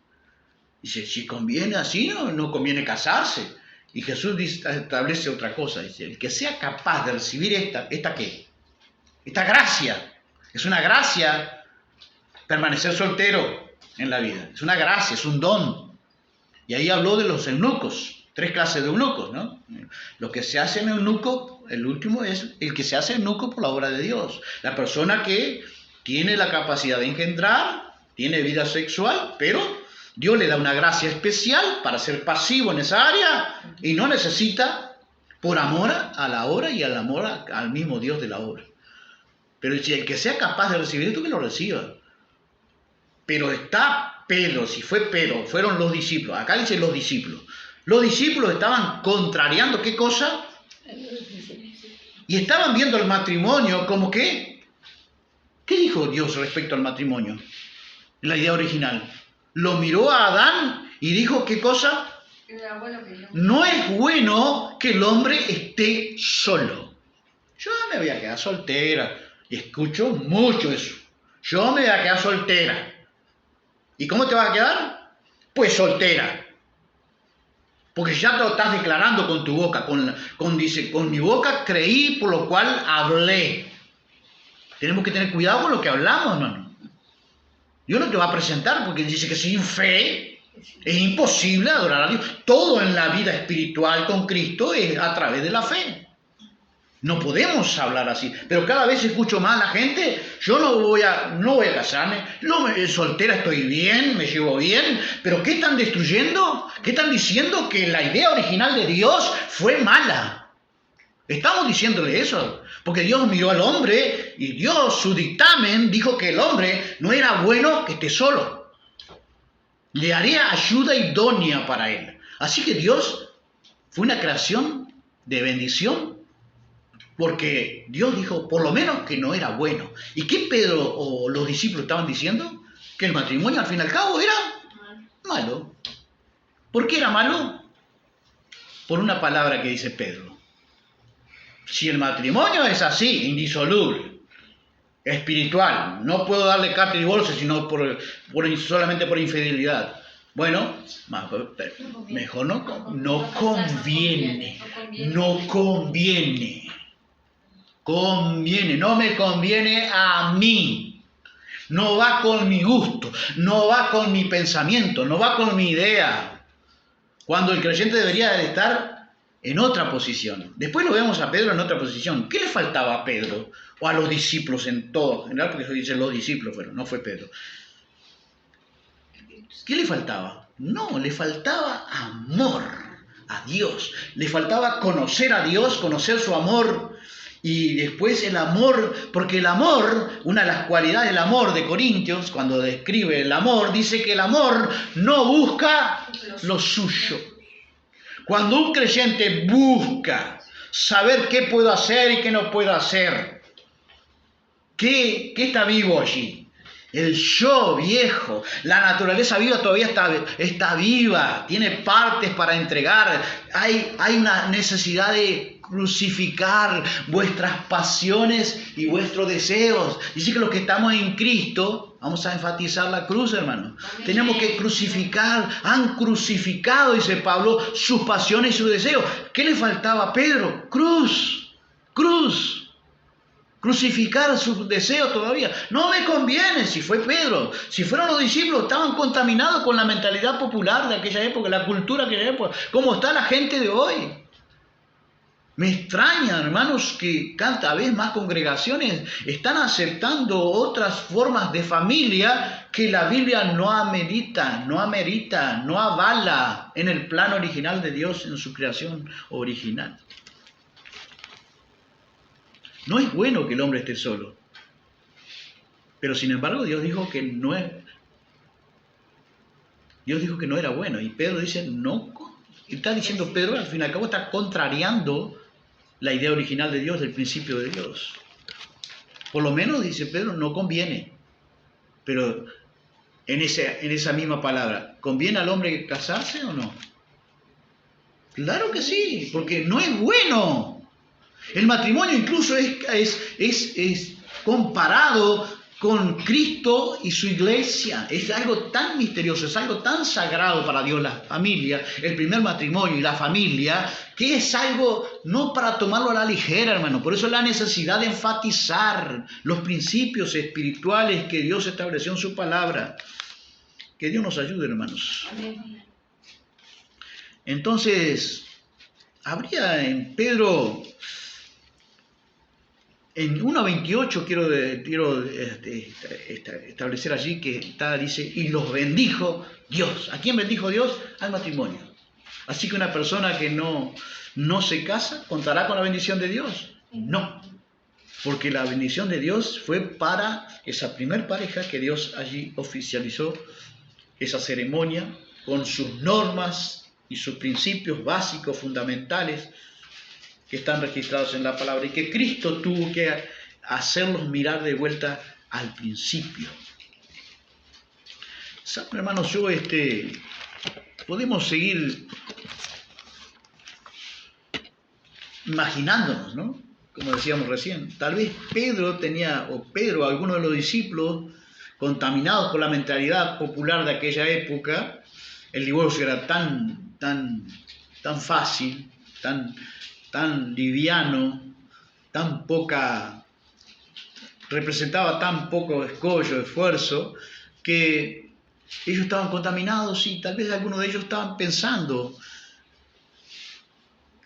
si conviene así, no conviene casarse. Y Jesús establece otra cosa, dice, el que sea capaz de recibir esta ¿qué? Esta gracia, es una gracia permanecer soltero en la vida, es una gracia, es un don. Y ahí habló de los eunucos, 3 clases de eunucos, ¿no? Lo que se hace en eunuco, el último es el que se hace eunuco por la obra de Dios, la persona que tiene la capacidad de engendrar, tiene vida sexual, pero Dios le da una gracia especial para ser pasivo en esa área y no necesita por amor a la obra y al amor al mismo Dios de la obra. Pero si el que sea capaz de recibir esto, que lo reciba. Pero está Pedro, si fue Pedro, fueron los discípulos. Acá dice los discípulos. Los discípulos estaban contrariando ¿qué cosa? Y estaban viendo el matrimonio como que... ¿Qué dijo Dios respecto al matrimonio? En la idea original. Lo miró a Adán y dijo, ¿qué cosa? No es bueno que el hombre esté solo. Yo me voy a quedar soltera. Y escucho mucho eso. Yo me voy a quedar soltera. ¿Y cómo te vas a quedar? Pues soltera. Porque ya te lo estás declarando con tu boca. Dice, con mi boca creí, por lo cual hablé. Tenemos que tener cuidado con lo que hablamos, hermano. Dios no te va a presentar porque dice que sin fe es imposible adorar a Dios. Todo en la vida espiritual con Cristo es a través de la fe. No podemos hablar así. Pero cada vez escucho más a la gente, yo no voy a casarme, soltera estoy bien, me llevo bien, pero ¿qué están destruyendo? ¿Qué están diciendo? Que la idea original de Dios fue mala. Estamos diciéndole eso. Porque Dios miró al hombre y dio su dictamen, dijo que el hombre no era bueno que esté solo. Le haría ayuda idónea para él. Así que Dios fue una creación de bendición, porque Dios dijo, por lo menos que no era bueno. ¿Y qué Pedro o los discípulos estaban diciendo? Que el matrimonio al fin y al cabo era malo. ¿Por qué era malo? Por una palabra que dice Pedro. Si el matrimonio es así, indisoluble, espiritual, no puedo darle carta de divorcio sino solamente por infidelidad. Bueno, mejor no conviene. No me conviene a mí. No va con mi gusto, no va con mi pensamiento, no va con mi idea. Cuando el creyente debería de estar en otra posición. Después lo vemos a Pedro en otra posición. ¿Qué le faltaba a Pedro? O a los discípulos en todo, en general, porque eso dice los discípulos fueron, no fue Pedro. ¿Qué le faltaba? No, le faltaba amor a Dios. Le faltaba conocer a Dios, conocer su amor Y después el amor, porque el amor, una de las cualidades del amor de Corintios, cuando describe el amor, dice que el amor no busca lo suyo. Cuando un creyente busca saber qué puedo hacer y qué no puedo hacer, ¿qué está vivo allí? El yo viejo, la naturaleza viva todavía está viva, tiene partes para entregar. Hay una necesidad de crucificar vuestras pasiones y vuestros deseos. Dice que los que estamos en Cristo, vamos a enfatizar la cruz, hermano. Tenemos que crucificar, han crucificado, dice Pablo, sus pasiones y sus deseos. ¿Qué le faltaba a Pedro? Cruz. Crucificar sus deseos todavía. No me conviene. Si fue Pedro, si fueron los discípulos, estaban contaminados con la mentalidad popular de aquella época, la cultura de aquella época. ¿Cómo está la gente de hoy? Me extraña, hermanos, que cada vez más congregaciones están aceptando otras formas de familia que la Biblia no amerita, no avala en el plan original de Dios, en su creación original. No es bueno que el hombre esté solo. Pero sin embargo Dios dijo que no era bueno. Y Pedro dice, no. Y está diciendo Pedro, al fin y al cabo está contrariando la idea original de Dios, del principio de Dios. Por lo menos, dice Pedro, no conviene. Pero en esa misma palabra, ¿conviene al hombre casarse o no? Claro que sí, porque no es bueno. El matrimonio incluso es comparado con Cristo y su iglesia. Es algo tan misterioso, es algo tan sagrado para Dios, la familia, el primer matrimonio y la familia, que es algo no para tomarlo a la ligera, hermano. Por eso la necesidad de enfatizar los principios espirituales que Dios estableció en su palabra. Que Dios nos ayude, hermanos. Amén. Entonces, habría en Pedro... En 1.28 quiero establecer allí que dice, y los bendijo Dios. ¿A quién bendijo Dios? Al matrimonio. Así que una persona que no se casa, ¿contará con la bendición de Dios? No. Porque la bendición de Dios fue para esa primer pareja que Dios allí oficializó esa ceremonia con sus normas y sus principios básicos, fundamentales, que están registrados en la palabra, y que Cristo tuvo que hacerlos mirar de vuelta al principio. ¿Saben, hermanos? Podemos seguir imaginándonos, ¿no? Como decíamos recién, tal vez Pedro, alguno de los discípulos, contaminados por la mentalidad popular de aquella época, el divorcio era tan fácil, tan liviano, representaba tan poco escollo, esfuerzo, que ellos estaban contaminados y tal vez algunos de ellos estaban pensando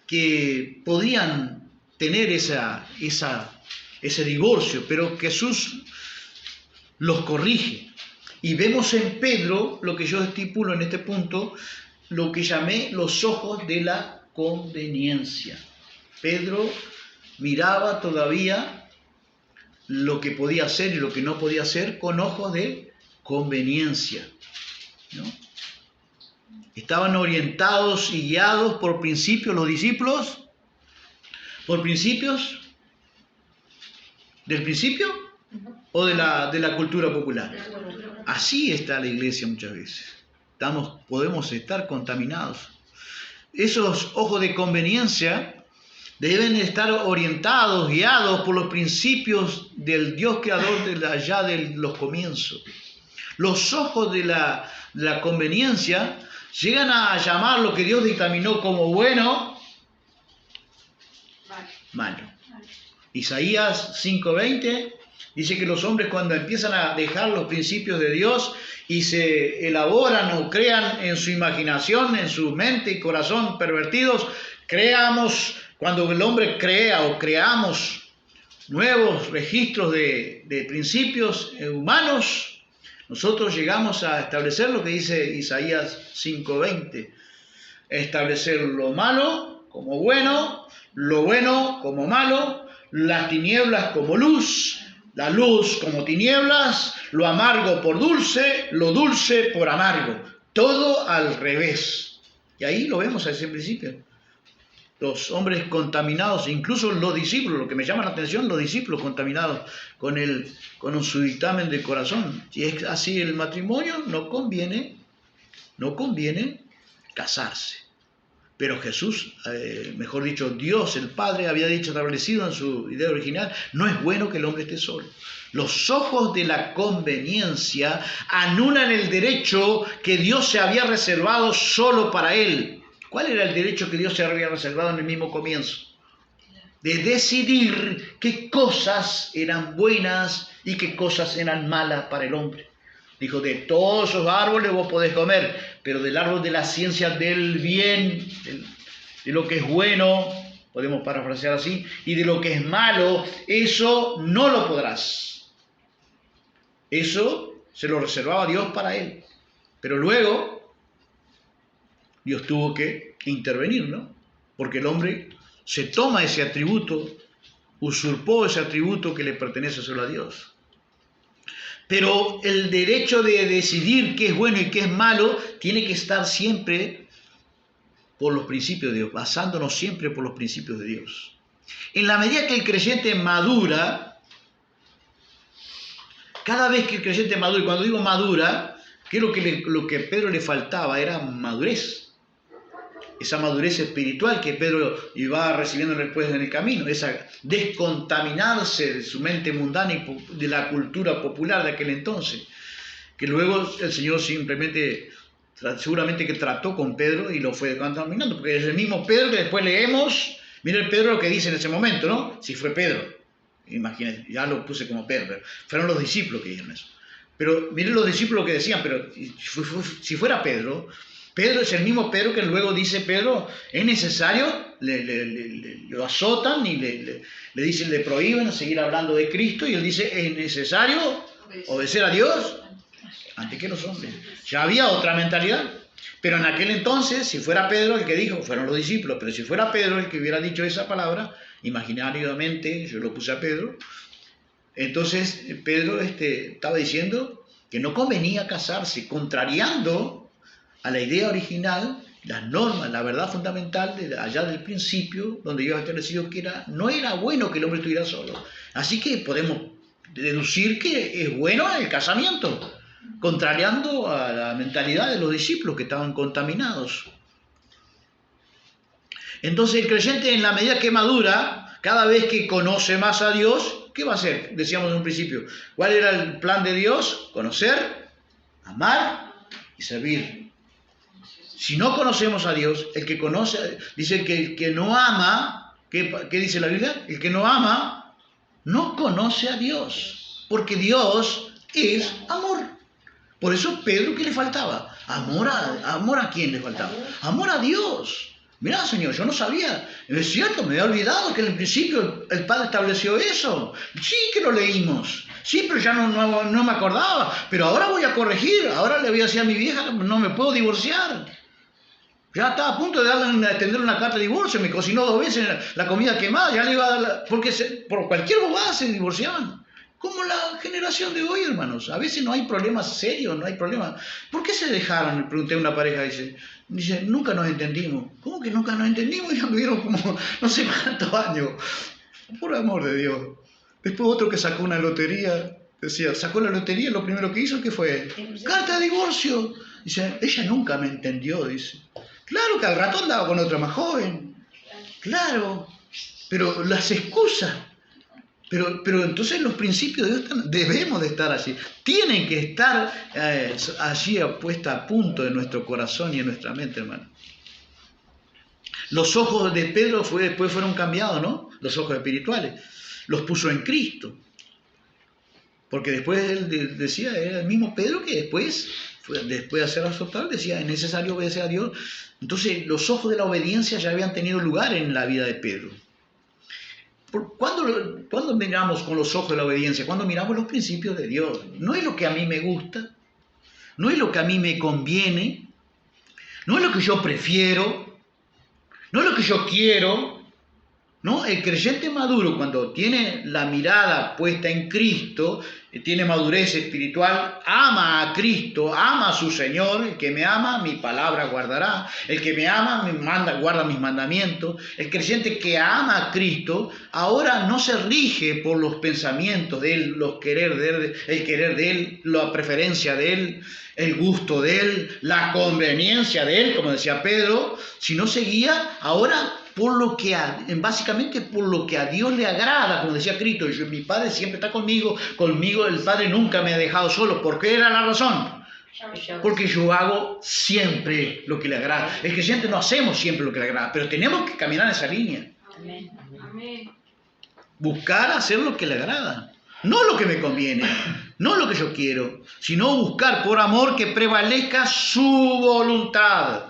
que podían tener ese divorcio, pero Jesús los corrige. Y vemos en Pedro, lo que yo estipulo en este punto, lo que llamé los ojos de la conveniencia. Pedro miraba todavía lo que podía hacer y lo que no podía hacer con ojos de conveniencia, ¿no? Estaban orientados y guiados por principios los discípulos, por principios del principio o de la cultura popular. Así está la iglesia muchas veces. Podemos estar contaminados. Esos ojos de conveniencia deben estar orientados, guiados por los principios del Dios creador allá de los comienzos. Los ojos de la conveniencia llegan a llamar lo que Dios dictaminó como bueno, malo. Isaías 5:20 dice que los hombres, cuando empiezan a dejar los principios de Dios y se elaboran o crean en su imaginación, en su mente y corazón pervertidos, cuando el hombre crea o creamos nuevos registros de principios humanos, nosotros llegamos a establecer lo que dice Isaías 5:20, establecer lo malo como bueno, lo bueno como malo, las tinieblas como luz, la luz como tinieblas, lo amargo por dulce, lo dulce por amargo. Todo al revés. Y ahí lo vemos a ese principio. Los hombres contaminados, incluso los discípulos, lo que me llama la atención, los discípulos contaminados con su dictamen de corazón. Si es así el matrimonio, no conviene casarse. Pero Jesús, mejor dicho, Dios, el Padre, había dicho, establecido en su idea original, no es bueno que el hombre esté solo. Los ojos de la conveniencia anulan el derecho que Dios se había reservado solo para él. ¿Cuál era el derecho que Dios se había reservado en el mismo comienzo? De decidir qué cosas eran buenas y qué cosas eran malas para el hombre. Dijo, de todos esos árboles vos podés comer, pero del árbol de la ciencia del bien, de lo que es bueno, podemos parafrasear así, y de lo que es malo, eso no lo podrás. Eso se lo reservaba Dios para él. Pero luego, Dios tuvo que intervenir, ¿no? Porque el hombre se toma ese atributo, usurpó ese atributo que le pertenece solo a Dios. Pero el derecho de decidir qué es bueno y qué es malo tiene que estar siempre por los principios de Dios, basándonos siempre por los principios de Dios. En la medida que el creyente madura, cada vez que el creyente madura, y cuando digo madura, que lo que a Pedro le faltaba era madurez. Esa madurez espiritual que Pedro iba recibiendo después en el camino, esa descontaminarse de su mente mundana y de la cultura popular de aquel entonces, que luego el Señor seguramente que trató con Pedro y lo fue descontaminando, porque es el mismo Pedro que después leemos, mira el Pedro lo que dice en ese momento, ¿no? Si fue Pedro, imagínense, ya lo puse como Pedro, fueron los discípulos que dijeron eso. Pero miren los discípulos que decían, pero si fuera Pedro es el mismo Pedro que luego dice Pedro, es necesario, lo azotan y le dicen, le prohíben seguir hablando de Cristo, y él dice, es necesario obedecer a Dios antes que los hombres. Ya había otra mentalidad, pero en aquel entonces, si fuera Pedro el que dijo, fueron los discípulos, pero si fuera Pedro el que hubiera dicho esa palabra, imaginariamente, yo lo puse a Pedro, entonces Pedro estaba diciendo que no convenía casarse, contrariando a la idea original, las normas, la verdad fundamental de allá del principio, donde Dios ha establecido que no era bueno que el hombre estuviera solo. Así que podemos deducir que es bueno el casamiento, contrariando a la mentalidad de los discípulos que estaban contaminados. Entonces el creyente, en la medida que madura, cada vez que conoce más a Dios, ¿qué va a hacer? Decíamos en un principio, ¿cuál era el plan de Dios? Conocer, amar y servir. Si no conocemos a Dios, el que conoce, dice que el que no ama, ¿qué dice la Biblia? El que no ama, no conoce a Dios, porque Dios es amor. Por eso Pedro, ¿qué le faltaba? ¿Amor a quién le faltaba? Amor a Dios. Mirá, Señor, yo no sabía, es cierto, me había olvidado que en el principio el Padre estableció eso. Sí que lo leímos. Sí, pero ya no me acordaba. Pero ahora voy a corregir, ahora le voy a decir a mi vieja, no me puedo divorciar. Ya estaba a punto de extender una carta de divorcio, me cocinó 2 veces la comida quemada, ya le iba a dar porque por cualquier bobada se divorciaban. Como la generación de hoy, hermanos. A veces no hay problemas serios, no hay problemas. ¿Por qué se dejaron? Le pregunté a una pareja, dice, nunca nos entendimos. ¿Cómo que nunca nos entendimos? Ya vivieron como no sé cuántos años. Por amor de Dios. Después otro que sacó una lotería, decía, sacó la lotería, lo primero que hizo, ¿qué fue? Carta de divorcio. Dice, ella nunca me entendió, dice. Claro que al rato andaba con otra más joven. Claro, pero las excusas. Pero entonces los principios de Dios debemos de estar allí. Tienen que estar allí puesta a punto en nuestro corazón y en nuestra mente, hermano. Los ojos de Pedro después fueron cambiados, ¿no? Los ojos espirituales. Los puso en Cristo. Porque después él decía, era el mismo Pedro que después de ser azotado, decía, es necesario obedecer a Dios. Entonces los ojos de la obediencia ya habían tenido lugar en la vida de Pedro. ¿Cuándo miramos con los ojos de la obediencia? Cuando miramos los principios de Dios. No es lo que a mí me gusta, no es lo que a mí me conviene, no es lo que yo prefiero, no es lo que yo quiero, ¿no? El creyente maduro, cuando tiene la mirada puesta en Cristo, tiene madurez espiritual, ama a Cristo, ama a su Señor. El que me ama, mi palabra guardará. El que me ama, guarda mis mandamientos. El creyente que ama a Cristo, ahora no se rige por los pensamientos de Él, el querer de Él, la preferencia de Él, el gusto de Él, la conveniencia de Él, como decía Pedro, sino se guía ahora por básicamente por lo que a Dios le agrada, como decía Cristo. Mi Padre siempre está conmigo el Padre nunca me ha dejado solo. ¿Por qué era la razón? Porque yo hago siempre lo que le agrada. El creyente no hacemos siempre lo que le agrada, pero tenemos que caminar en esa línea. Amén. Buscar hacer lo que le agrada, no lo que me conviene, no lo que yo quiero, sino buscar por amor que prevalezca su voluntad.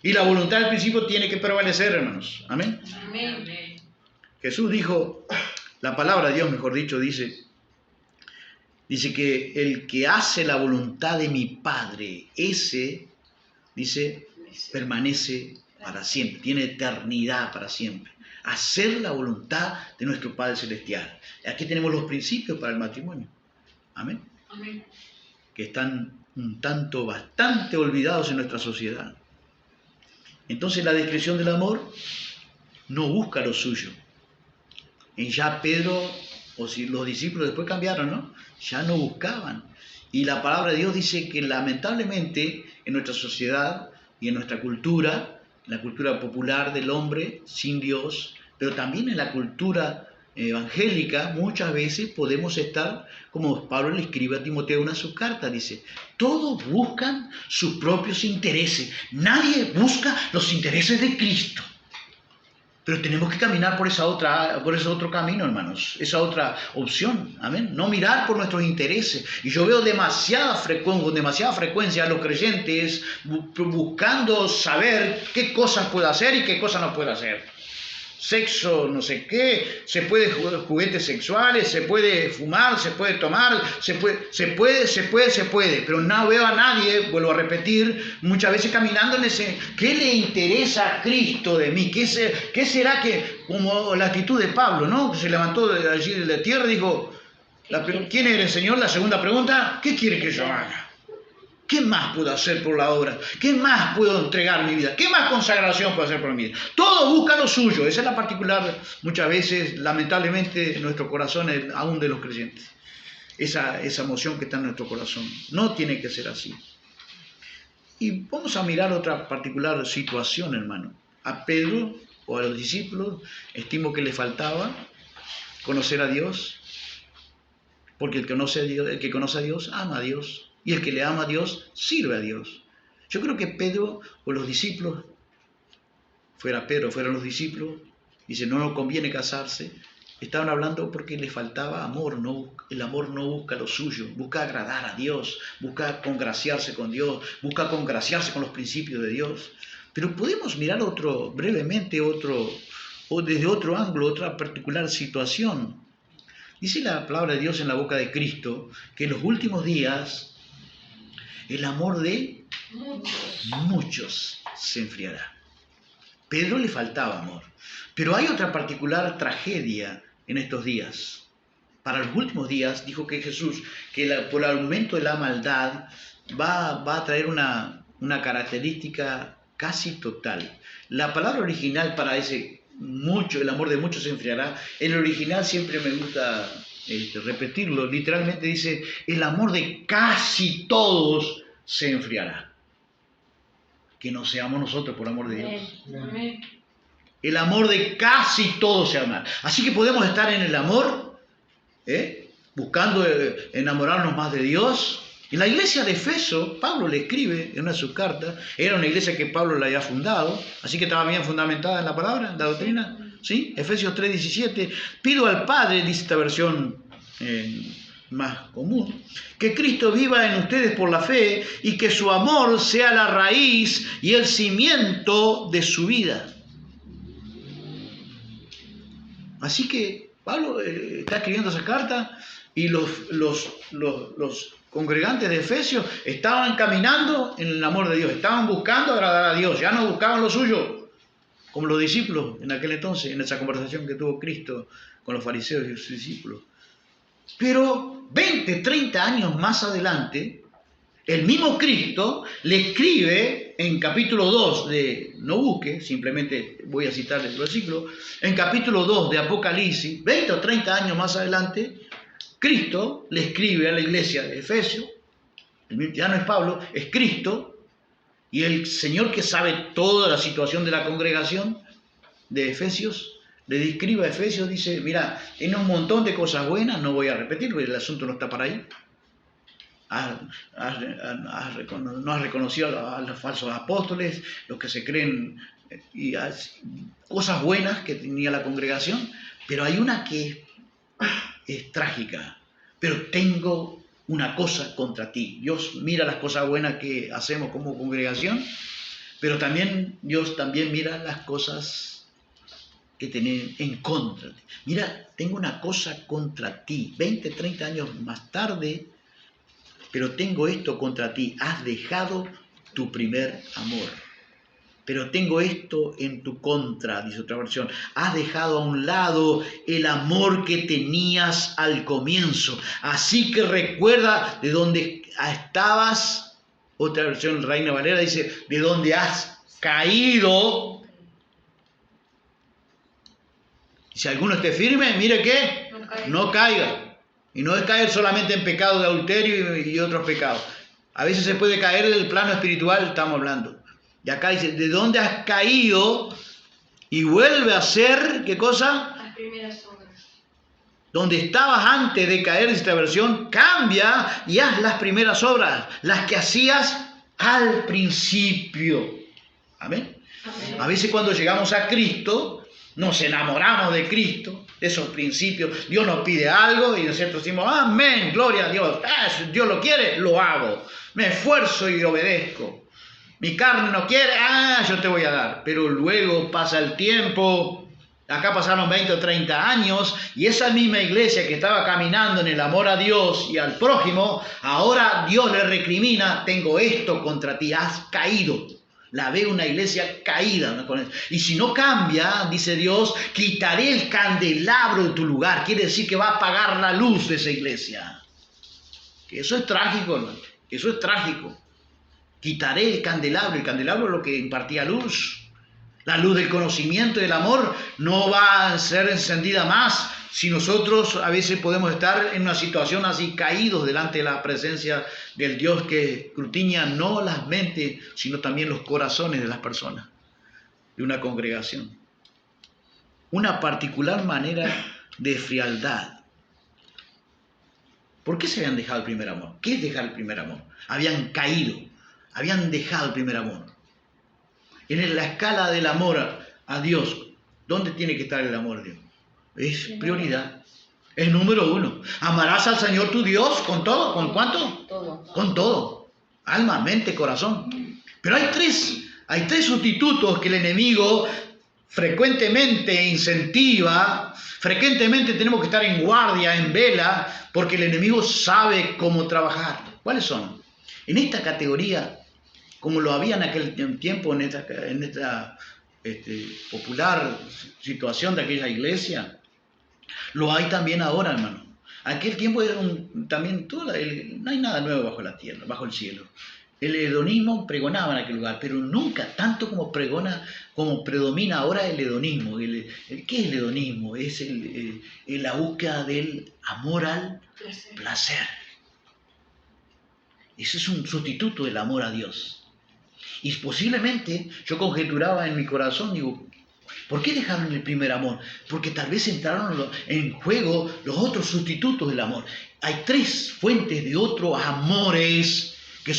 Y la voluntad del principio tiene que prevalecer, hermanos. Amén. Amén. Jesús dijo, la palabra de Dios, mejor dicho, dice que el que hace la voluntad de mi Padre, ese, dice, permanece para siempre, tiene eternidad para siempre. Hacer la voluntad de nuestro Padre Celestial. Aquí tenemos los principios para el matrimonio. Amén. Amén. Que están bastante olvidados en nuestra sociedad. Entonces la descripción del amor no busca lo suyo. Y ya Pedro, o si los discípulos después cambiaron, ¿no? Ya no buscaban. Y la palabra de Dios dice que lamentablemente en nuestra sociedad y en nuestra cultura, la cultura popular del hombre sin Dios, pero también en la cultura evangélica, muchas veces podemos estar, como Pablo le escribe a Timoteo en una de sus cartas, dice, todos buscan sus propios intereses, nadie busca los intereses de Cristo. Pero tenemos que caminar por ese otro camino, hermanos, esa otra opción, amén. No mirar por nuestros intereses. Y yo veo con demasiada frecuencia a los creyentes buscando saber qué cosas puede hacer y qué cosas no puede hacer. Sexo, no sé qué, se puede jugar juguetes sexuales, se puede fumar, se puede tomar, se puede, pero no veo a nadie, vuelvo a repetir, muchas veces caminando en ese, ¿qué le interesa a Cristo de mí? ¿Qué será que, como la actitud de Pablo, ¿no? Se levantó de allí de la tierra y dijo, ¿quién eres, Señor? La segunda pregunta, ¿qué quiere que yo haga? ¿Qué más puedo hacer por la obra? ¿Qué más puedo entregar mi vida? ¿Qué más consagración puedo hacer por mi vida? Todo busca lo suyo. Esa es la particular, muchas veces, lamentablemente, en nuestro corazón, aún de los creyentes. Esa emoción que está en nuestro corazón. No tiene que ser así. Y vamos a mirar otra particular situación, hermano. A Pedro o a los discípulos, estimo que le faltaba conocer a Dios, porque el que conoce a Dios, ama a Dios. Y el que le ama a Dios, sirve a Dios. Yo creo que Pedro o los discípulos, fueran los discípulos, dice, no nos conviene casarse, estaban hablando porque les faltaba amor. El amor no busca lo suyo, busca agradar a Dios, busca congraciarse con Dios, busca congraciarse con los principios de Dios. Pero podemos mirar brevemente o desde otro ángulo, otra particular situación. Dice la palabra de Dios en la boca de Cristo que en los últimos días el amor de muchos se enfriará. Pedro le faltaba amor. Pero hay otra particular tragedia en estos días. Para los últimos días, dijo que Jesús, que por el aumento de la maldad va a traer una característica casi total. La palabra original para el amor de muchos se enfriará, en el original siempre me gusta repetirlo, literalmente dice, el amor de casi todos se enfriará. Que no seamos nosotros por amor de Dios. Amén. El amor de casi todos se amará. Así que podemos estar en el amor, buscando enamorarnos más de Dios. En la iglesia de Efeso, Pablo le escribe en una de sus cartas, era una iglesia que Pablo la había fundado, así que estaba bien fundamentada en la palabra, en la doctrina. ¿Sí? Efesios 3:17, pido al Padre, dice esta versión más común, que Cristo viva en ustedes por la fe y que su amor sea la raíz y el cimiento de su vida. Así que Pablo está escribiendo esa carta y los congregantes de Efesios estaban caminando en el amor de Dios, estaban buscando agradar a Dios, ya no buscaban lo suyo. como los discípulos en aquel entonces, en esa conversación que tuvo Cristo con los fariseos y sus discípulos. Pero 20, 30 años más adelante, el mismo Cristo le escribe en capítulo 2 de, no busque, simplemente voy a citar el versículo, en capítulo 2 de Apocalipsis, 20 o 30 años más adelante, Cristo le escribe a la iglesia de Efesios, ya no es Pablo, es Cristo, y el Señor que sabe toda la situación de la congregación de Efesios, le escribe a Efesios, dice, mira, en un montón de cosas buenas, no voy a repetir, porque el asunto no está para ahí. No has reconocido a los falsos apóstoles, los que se creen, y cosas buenas que tenía la congregación, pero hay una que es trágica. Pero tengo una cosa contra ti. Dios mira las cosas buenas que hacemos como congregación, pero también Dios también mira las cosas que tienen en contra. Mira, tengo una cosa contra ti. 20, 30 años más tarde, pero tengo esto contra ti. Has dejado tu primer amor. Pero tengo esto en tu contra, dice otra versión. Has dejado a un lado el amor que tenías al comienzo. Así que recuerda de dónde estabas. Otra versión, Reina Valera, dice, de dónde has caído. Y si alguno esté firme, mire que no caiga. Y no es caer solamente en pecado de adulterio y otros pecados. A veces se puede caer en el plano espiritual, estamos hablando. Y acá dice, ¿de dónde has caído? Y vuelve a ser, ¿qué cosa? Las primeras obras. Donde estabas antes de caer, en esta versión, cambia y haz las primeras obras, las que hacías al principio. ¿Amén? Amén. A veces cuando llegamos a Cristo, nos enamoramos de Cristo, de esos principios. Dios nos pide algo y nosotros decimos, amén, gloria a Dios. Si Dios lo quiere, lo hago. Me esfuerzo y obedezco. Mi carne no quiere, yo te voy a dar. Pero luego pasa el tiempo, acá pasaron 20 o 30 años, y esa misma iglesia que estaba caminando en el amor a Dios y al prójimo, ahora Dios le recrimina, tengo esto contra ti, has caído. La ve una iglesia caída. Y si no cambia, dice Dios, quitaré el candelabro de tu lugar. Quiere decir que va a apagar la luz de esa iglesia. Que eso es trágico, hermano. Eso es trágico. Quitaré el candelabro es lo que impartía luz. La luz del conocimiento y del amor no va a ser encendida más si nosotros a veces podemos estar en una situación así caídos delante de la presencia del Dios que escrutina no las mentes, sino también los corazones de las personas, de una congregación. Una particular manera de frialdad. ¿Por qué se habían dejado el primer amor? ¿Qué es dejar el primer amor? Habían caído. Habían dejado el primer amor. En la escala del amor a Dios, ¿dónde tiene que estar el amor a Dios? Es prioridad. Es número 1. Amarás al Señor tu Dios con todo. ¿Con cuánto? Todo. Con todo. Alma, mente, corazón. Pero hay tres sustitutos que el enemigo frecuentemente incentiva. Frecuentemente tenemos que estar en guardia, en vela, porque el enemigo sabe cómo trabajar. ¿Cuáles son? En esta categoría, como lo había en aquel tiempo, en esta popular situación de aquella iglesia, lo hay también ahora, hermano. Aquel tiempo era también no hay nada nuevo bajo la tierra, bajo el cielo. El hedonismo pregonaba en aquel lugar, pero nunca tanto como predomina ahora el hedonismo. ¿Qué es el hedonismo? Es la búsqueda del amor al placer. Ese es un sustituto del amor a Dios. Y posiblemente yo conjeturaba en mi corazón, digo, ¿por qué dejaron el primer amor? Porque tal vez entraron en juego los otros sustitutos del amor. Hay 3 fuentes de otros amores que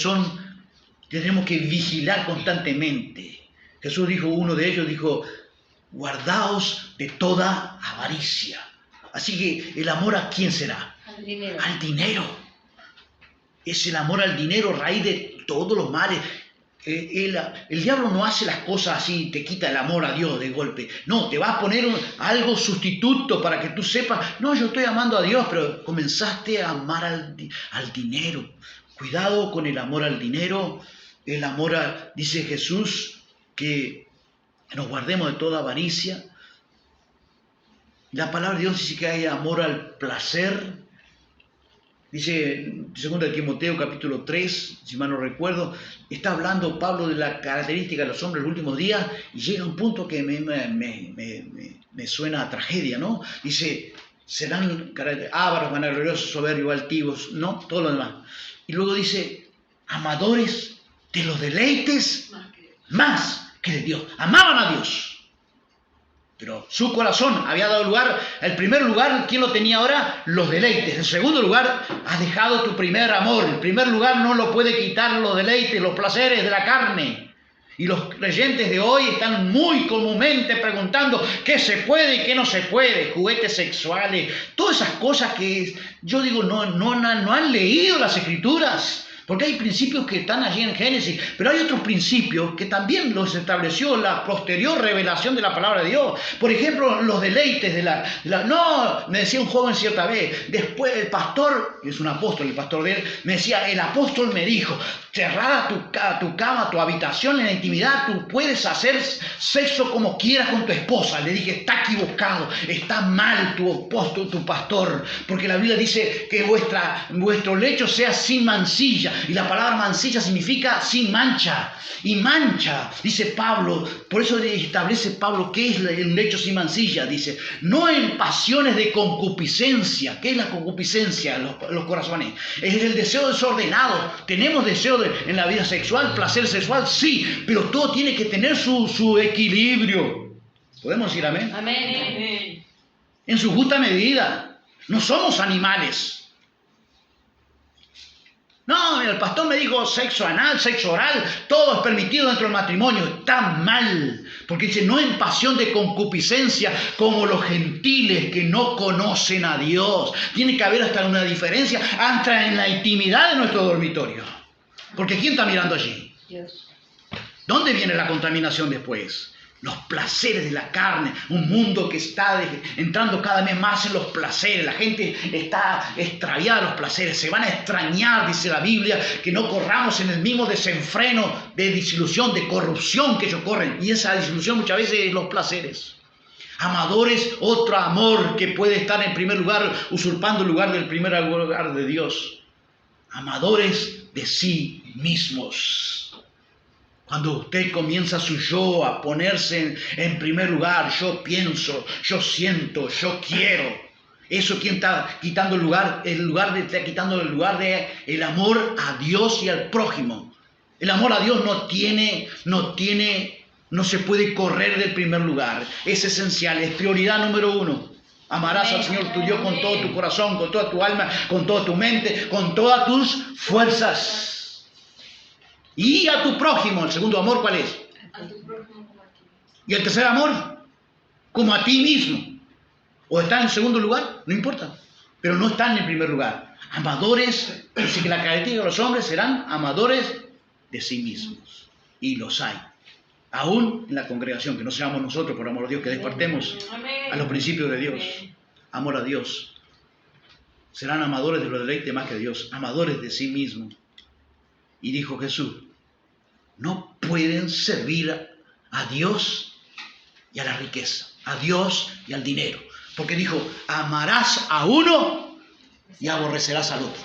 tenemos que vigilar constantemente. Jesús dijo, uno de ellos dijo, guardaos de toda avaricia. Así que el amor ¿a quién será? Al dinero. Al dinero. Es el amor al dinero, raíz de todos los males. El diablo no hace las cosas así, te quita el amor a Dios de golpe. No, te va a poner algo sustituto para que tú sepas, no, yo estoy amando a Dios, pero comenzaste a amar al dinero. Cuidado con el amor al dinero. Dice Jesús que que nos guardemos de toda avaricia. La palabra de Dios dice que hay amor al placer. Dice 2 Timoteo capítulo 3, si mal no recuerdo, está hablando Pablo de la característica de los hombres en los últimos días y llega a un punto que me suena a tragedia, ¿no? Dice, serán ávaros, vanagloriosos, soberbios, altivos, ¿no? Todo lo demás. Y luego dice, amadores de los deleites más que de Dios. Amaban a Dios. Pero su corazón había dado lugar, el primer lugar, ¿quién lo tenía ahora? Los deleites. En segundo lugar, has dejado tu primer amor. El primer lugar no lo puede quitar los deleites, los placeres de la carne. Y los creyentes de hoy están muy comúnmente preguntando qué se puede y qué no se puede. Juguetes sexuales, todas esas cosas que yo digo no han leído las Escrituras. Porque hay principios que están allí en Génesis, pero hay otros principios que también los estableció la posterior revelación de la palabra de Dios. Por ejemplo, los deleites de No, me decía un joven cierta vez, después el pastor, que es un apóstol, el pastor de él, me decía, el apóstol me dijo, cerrada tu cama, tu habitación, en la intimidad, tú puedes hacer sexo como quieras con tu esposa. Le dije, está equivocado, está mal tu pastor, porque la Biblia dice que vuestro lecho sea sin mancilla. Y la palabra mancilla significa sin mancha. Y mancha, dice Pablo, por eso establece Pablo qué es el lecho sin mancilla. Dice, no en pasiones de concupiscencia. ¿Qué es la concupiscencia en los corazones? Es el deseo desordenado. Tenemos deseo en la vida sexual, placer sexual, sí, pero todo tiene que tener su equilibrio. ¿Podemos decir amén? Amén. En su justa medida. No somos animales. No, mira, el pastor me dijo sexo anal, sexo oral, todo es permitido dentro del matrimonio. Está mal, porque dice, no en pasión de concupiscencia como los gentiles que no conocen a Dios. Tiene que haber hasta una diferencia, hasta en la intimidad de nuestro dormitorio. Porque ¿quién está mirando allí? Dios. ¿Dónde viene la contaminación después? Los placeres de la carne, un mundo que está entrando cada vez más en los placeres. La gente está extraviada de los placeres, se van a extrañar, dice la Biblia, que no corramos en el mismo desenfreno de disilusión, de corrupción que ellos corren. Y esa disilusión muchas veces es los placeres. Amadores, otro amor que puede estar en primer lugar, usurpando el lugar del primer lugar de Dios. Amadores de sí mismos. Cuando usted comienza su yo a ponerse en primer lugar, yo pienso, yo siento, yo quiero. Eso quien está quitando está quitando el lugar de el amor a Dios y al prójimo. El amor a Dios no se puede correr del primer lugar. Es esencial, es prioridad número 1. Amarás al Señor tu Dios con todo tu corazón, con toda tu alma, con toda tu mente, con todas tus fuerzas. Y a tu prójimo, el segundo amor, ¿cuál es? A tu prójimo como a ti. Y el tercer amor, como a ti mismo. O está en segundo lugar, no importa, pero no está en el primer lugar. Amadores, dice que la característica de los hombres serán amadores de sí mismos. Y los hay. Aún en la congregación, que no seamos nosotros, por amor a Dios, que despertemos a los principios de Dios. Amor a Dios. Serán amadores de los deleites más que Dios, amadores de sí mismos. Y dijo Jesús, no pueden servir a Dios y a la riqueza, a Dios y al dinero. Porque dijo, amarás a uno y aborrecerás al otro.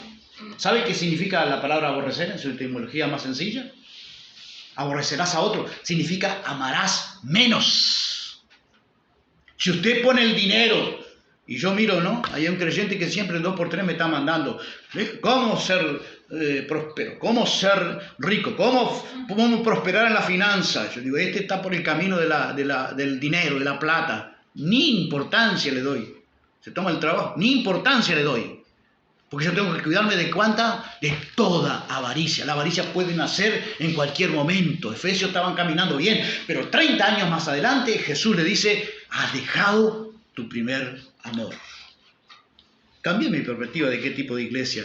¿Sabe qué significa la palabra aborrecer en su etimología más sencilla? Aborrecerás a otro significa amarás menos. Si usted pone el dinero, y yo miro, ¿no? Hay un creyente que siempre 2 por 3 me está mandando, ¿cómo ser próspero? ¿Cómo ser rico? ¿Cómo prosperar en la finanza? Yo digo, este está por el camino del dinero, de la plata. Ni importancia le doy. Se toma el trabajo, ni importancia le doy. Porque yo tengo que cuidarme de cuánta, de toda avaricia. La avaricia puede nacer en cualquier momento. Efesios estaban caminando bien, pero 30 años más adelante Jesús le dice, has dejado tu primer amor. Cambia mi perspectiva de qué tipo de iglesia.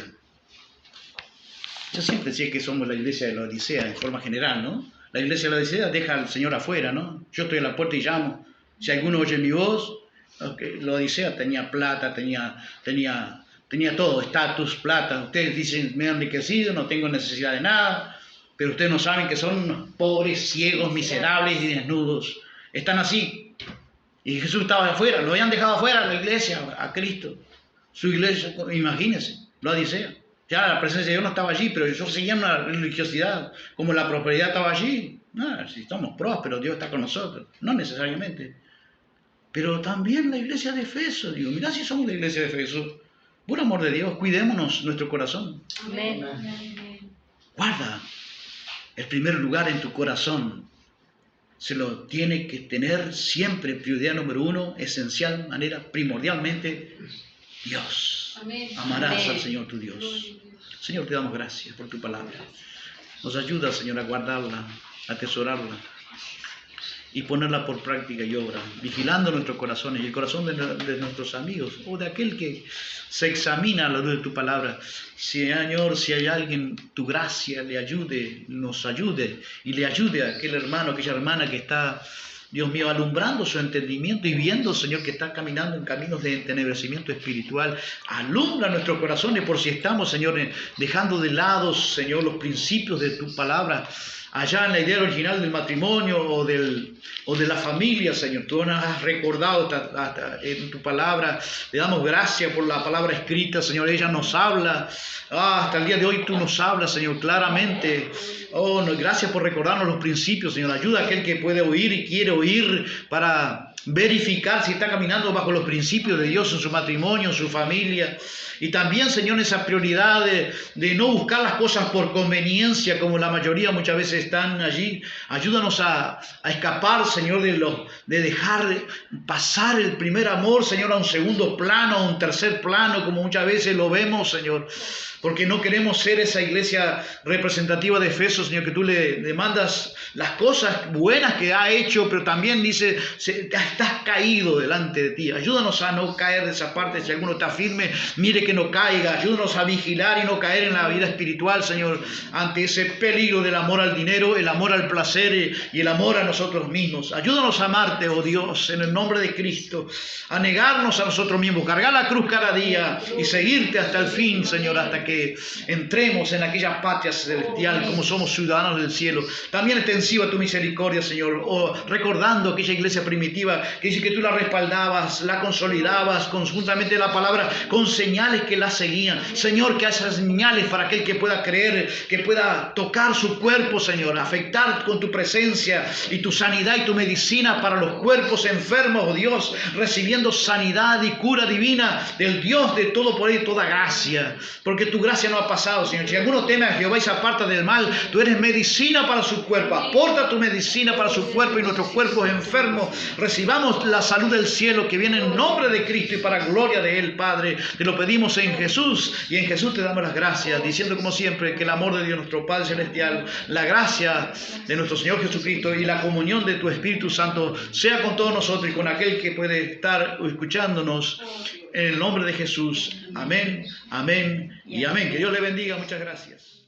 Yo siempre decía que somos la iglesia de la Odisea en forma general, ¿no? La iglesia de la Odisea deja al Señor afuera, ¿no? Yo estoy a la puerta y llamo. Si alguno oye mi voz, okay. La Odisea tenía plata, tenía todo, estatus, plata. Ustedes dicen, me han enriquecido, no tengo necesidad de nada, pero ustedes no saben que son unos pobres, ciegos, miserables y desnudos. Están así. Y Jesús estaba afuera, lo habían dejado afuera la iglesia, a Cristo. Su iglesia, imagínense, la Odisea. Ya la presencia de Dios no estaba allí, pero ellos seguían una religiosidad, como la prosperidad estaba allí. No, si somos prósperos, Dios está con nosotros. No necesariamente. Pero también la iglesia de Efeso, digo, mirá si somos la iglesia de Efeso. Por amor de Dios, cuidémonos nuestro corazón. Amén. Guarda el primer lugar en tu corazón. Se lo tiene que tener siempre, prioridad número uno, esencial, manera, primordialmente, Dios. Amén. Amarás Amén. al Señor tu Dios. Señor, te damos gracias por tu palabra. Nos ayuda, Señor, a guardarla, a atesorarla y ponerla por práctica y obra, vigilando nuestros corazones y el corazón de nuestros amigos o de aquel que se examina a la luz de tu palabra. Señor, si hay alguien, tu gracia le ayude, nos ayude y le ayude a aquel hermano, aquella hermana que está, Dios mío, alumbrando su entendimiento y viendo, Señor, que está caminando en caminos de entenebrecimiento espiritual. Alumbra nuestros corazones por si estamos, Señor, dejando de lado, Señor, los principios de tu palabra, allá en la idea original del matrimonio o de la familia, Señor. Tú nos has recordado hasta en tu palabra. Le damos gracias por la palabra escrita, Señor. Ella nos habla. Hasta el día de hoy tú nos hablas, Señor, claramente. Oh, no, gracias por recordarnos los principios, Señor. Ayuda a aquel que puede oír y quiere oír para verificar si está caminando bajo los principios de Dios en su matrimonio, en su familia. Y también, Señor, esa prioridad de no buscar las cosas por conveniencia, como la mayoría muchas veces están allí. Ayúdanos a escapar, Señor, de dejar pasar el primer amor, Señor, a un segundo plano, a un tercer plano, como muchas veces lo vemos, Señor. Porque no queremos ser esa iglesia representativa de Efeso, Señor, que tú le demandas las cosas buenas que ha hecho, pero también dice, estás caído delante de ti. Ayúdanos a no caer de esa parte. Si alguno está firme, mire que no caiga. Ayúdanos a vigilar y no caer en la vida espiritual, Señor, ante ese peligro del amor al dinero, el amor al placer y el amor a nosotros mismos. Ayúdanos a amarte, oh Dios, en el nombre de Cristo, a negarnos a nosotros mismos, cargar la cruz cada día y seguirte hasta el fin, Señor, hasta que entremos en aquella patria celestial como somos ciudadanos del cielo. También extensiva tu misericordia, Señor, recordando aquella iglesia primitiva que dice que tú la respaldabas, la consolidabas conjuntamente la palabra con señales que la seguían. Señor, que esas señales para aquel que pueda creer, que pueda tocar su cuerpo, Señor, afectar con tu presencia y tu sanidad y tu medicina para los cuerpos enfermos, oh Dios, recibiendo sanidad y cura divina del Dios de todo poder y toda gracia, porque tu gracia no ha pasado, Señor. Si alguno teme a Jehová y se aparta del mal, tú eres medicina para su cuerpo. Aporta tu medicina para su cuerpo y nuestros cuerpos enfermos recibamos la salud del cielo que viene en nombre de Cristo y para gloria de Él, Padre. Te lo pedimos en Jesús y en Jesús te damos las gracias, diciendo como siempre que el amor de Dios nuestro Padre Celestial, la gracia de nuestro Señor Jesucristo y la comunión de tu Espíritu Santo sea con todos nosotros y con aquel que puede estar escuchándonos. En el nombre de Jesús. Amén, amén y amén. Que Dios le bendiga. Muchas gracias.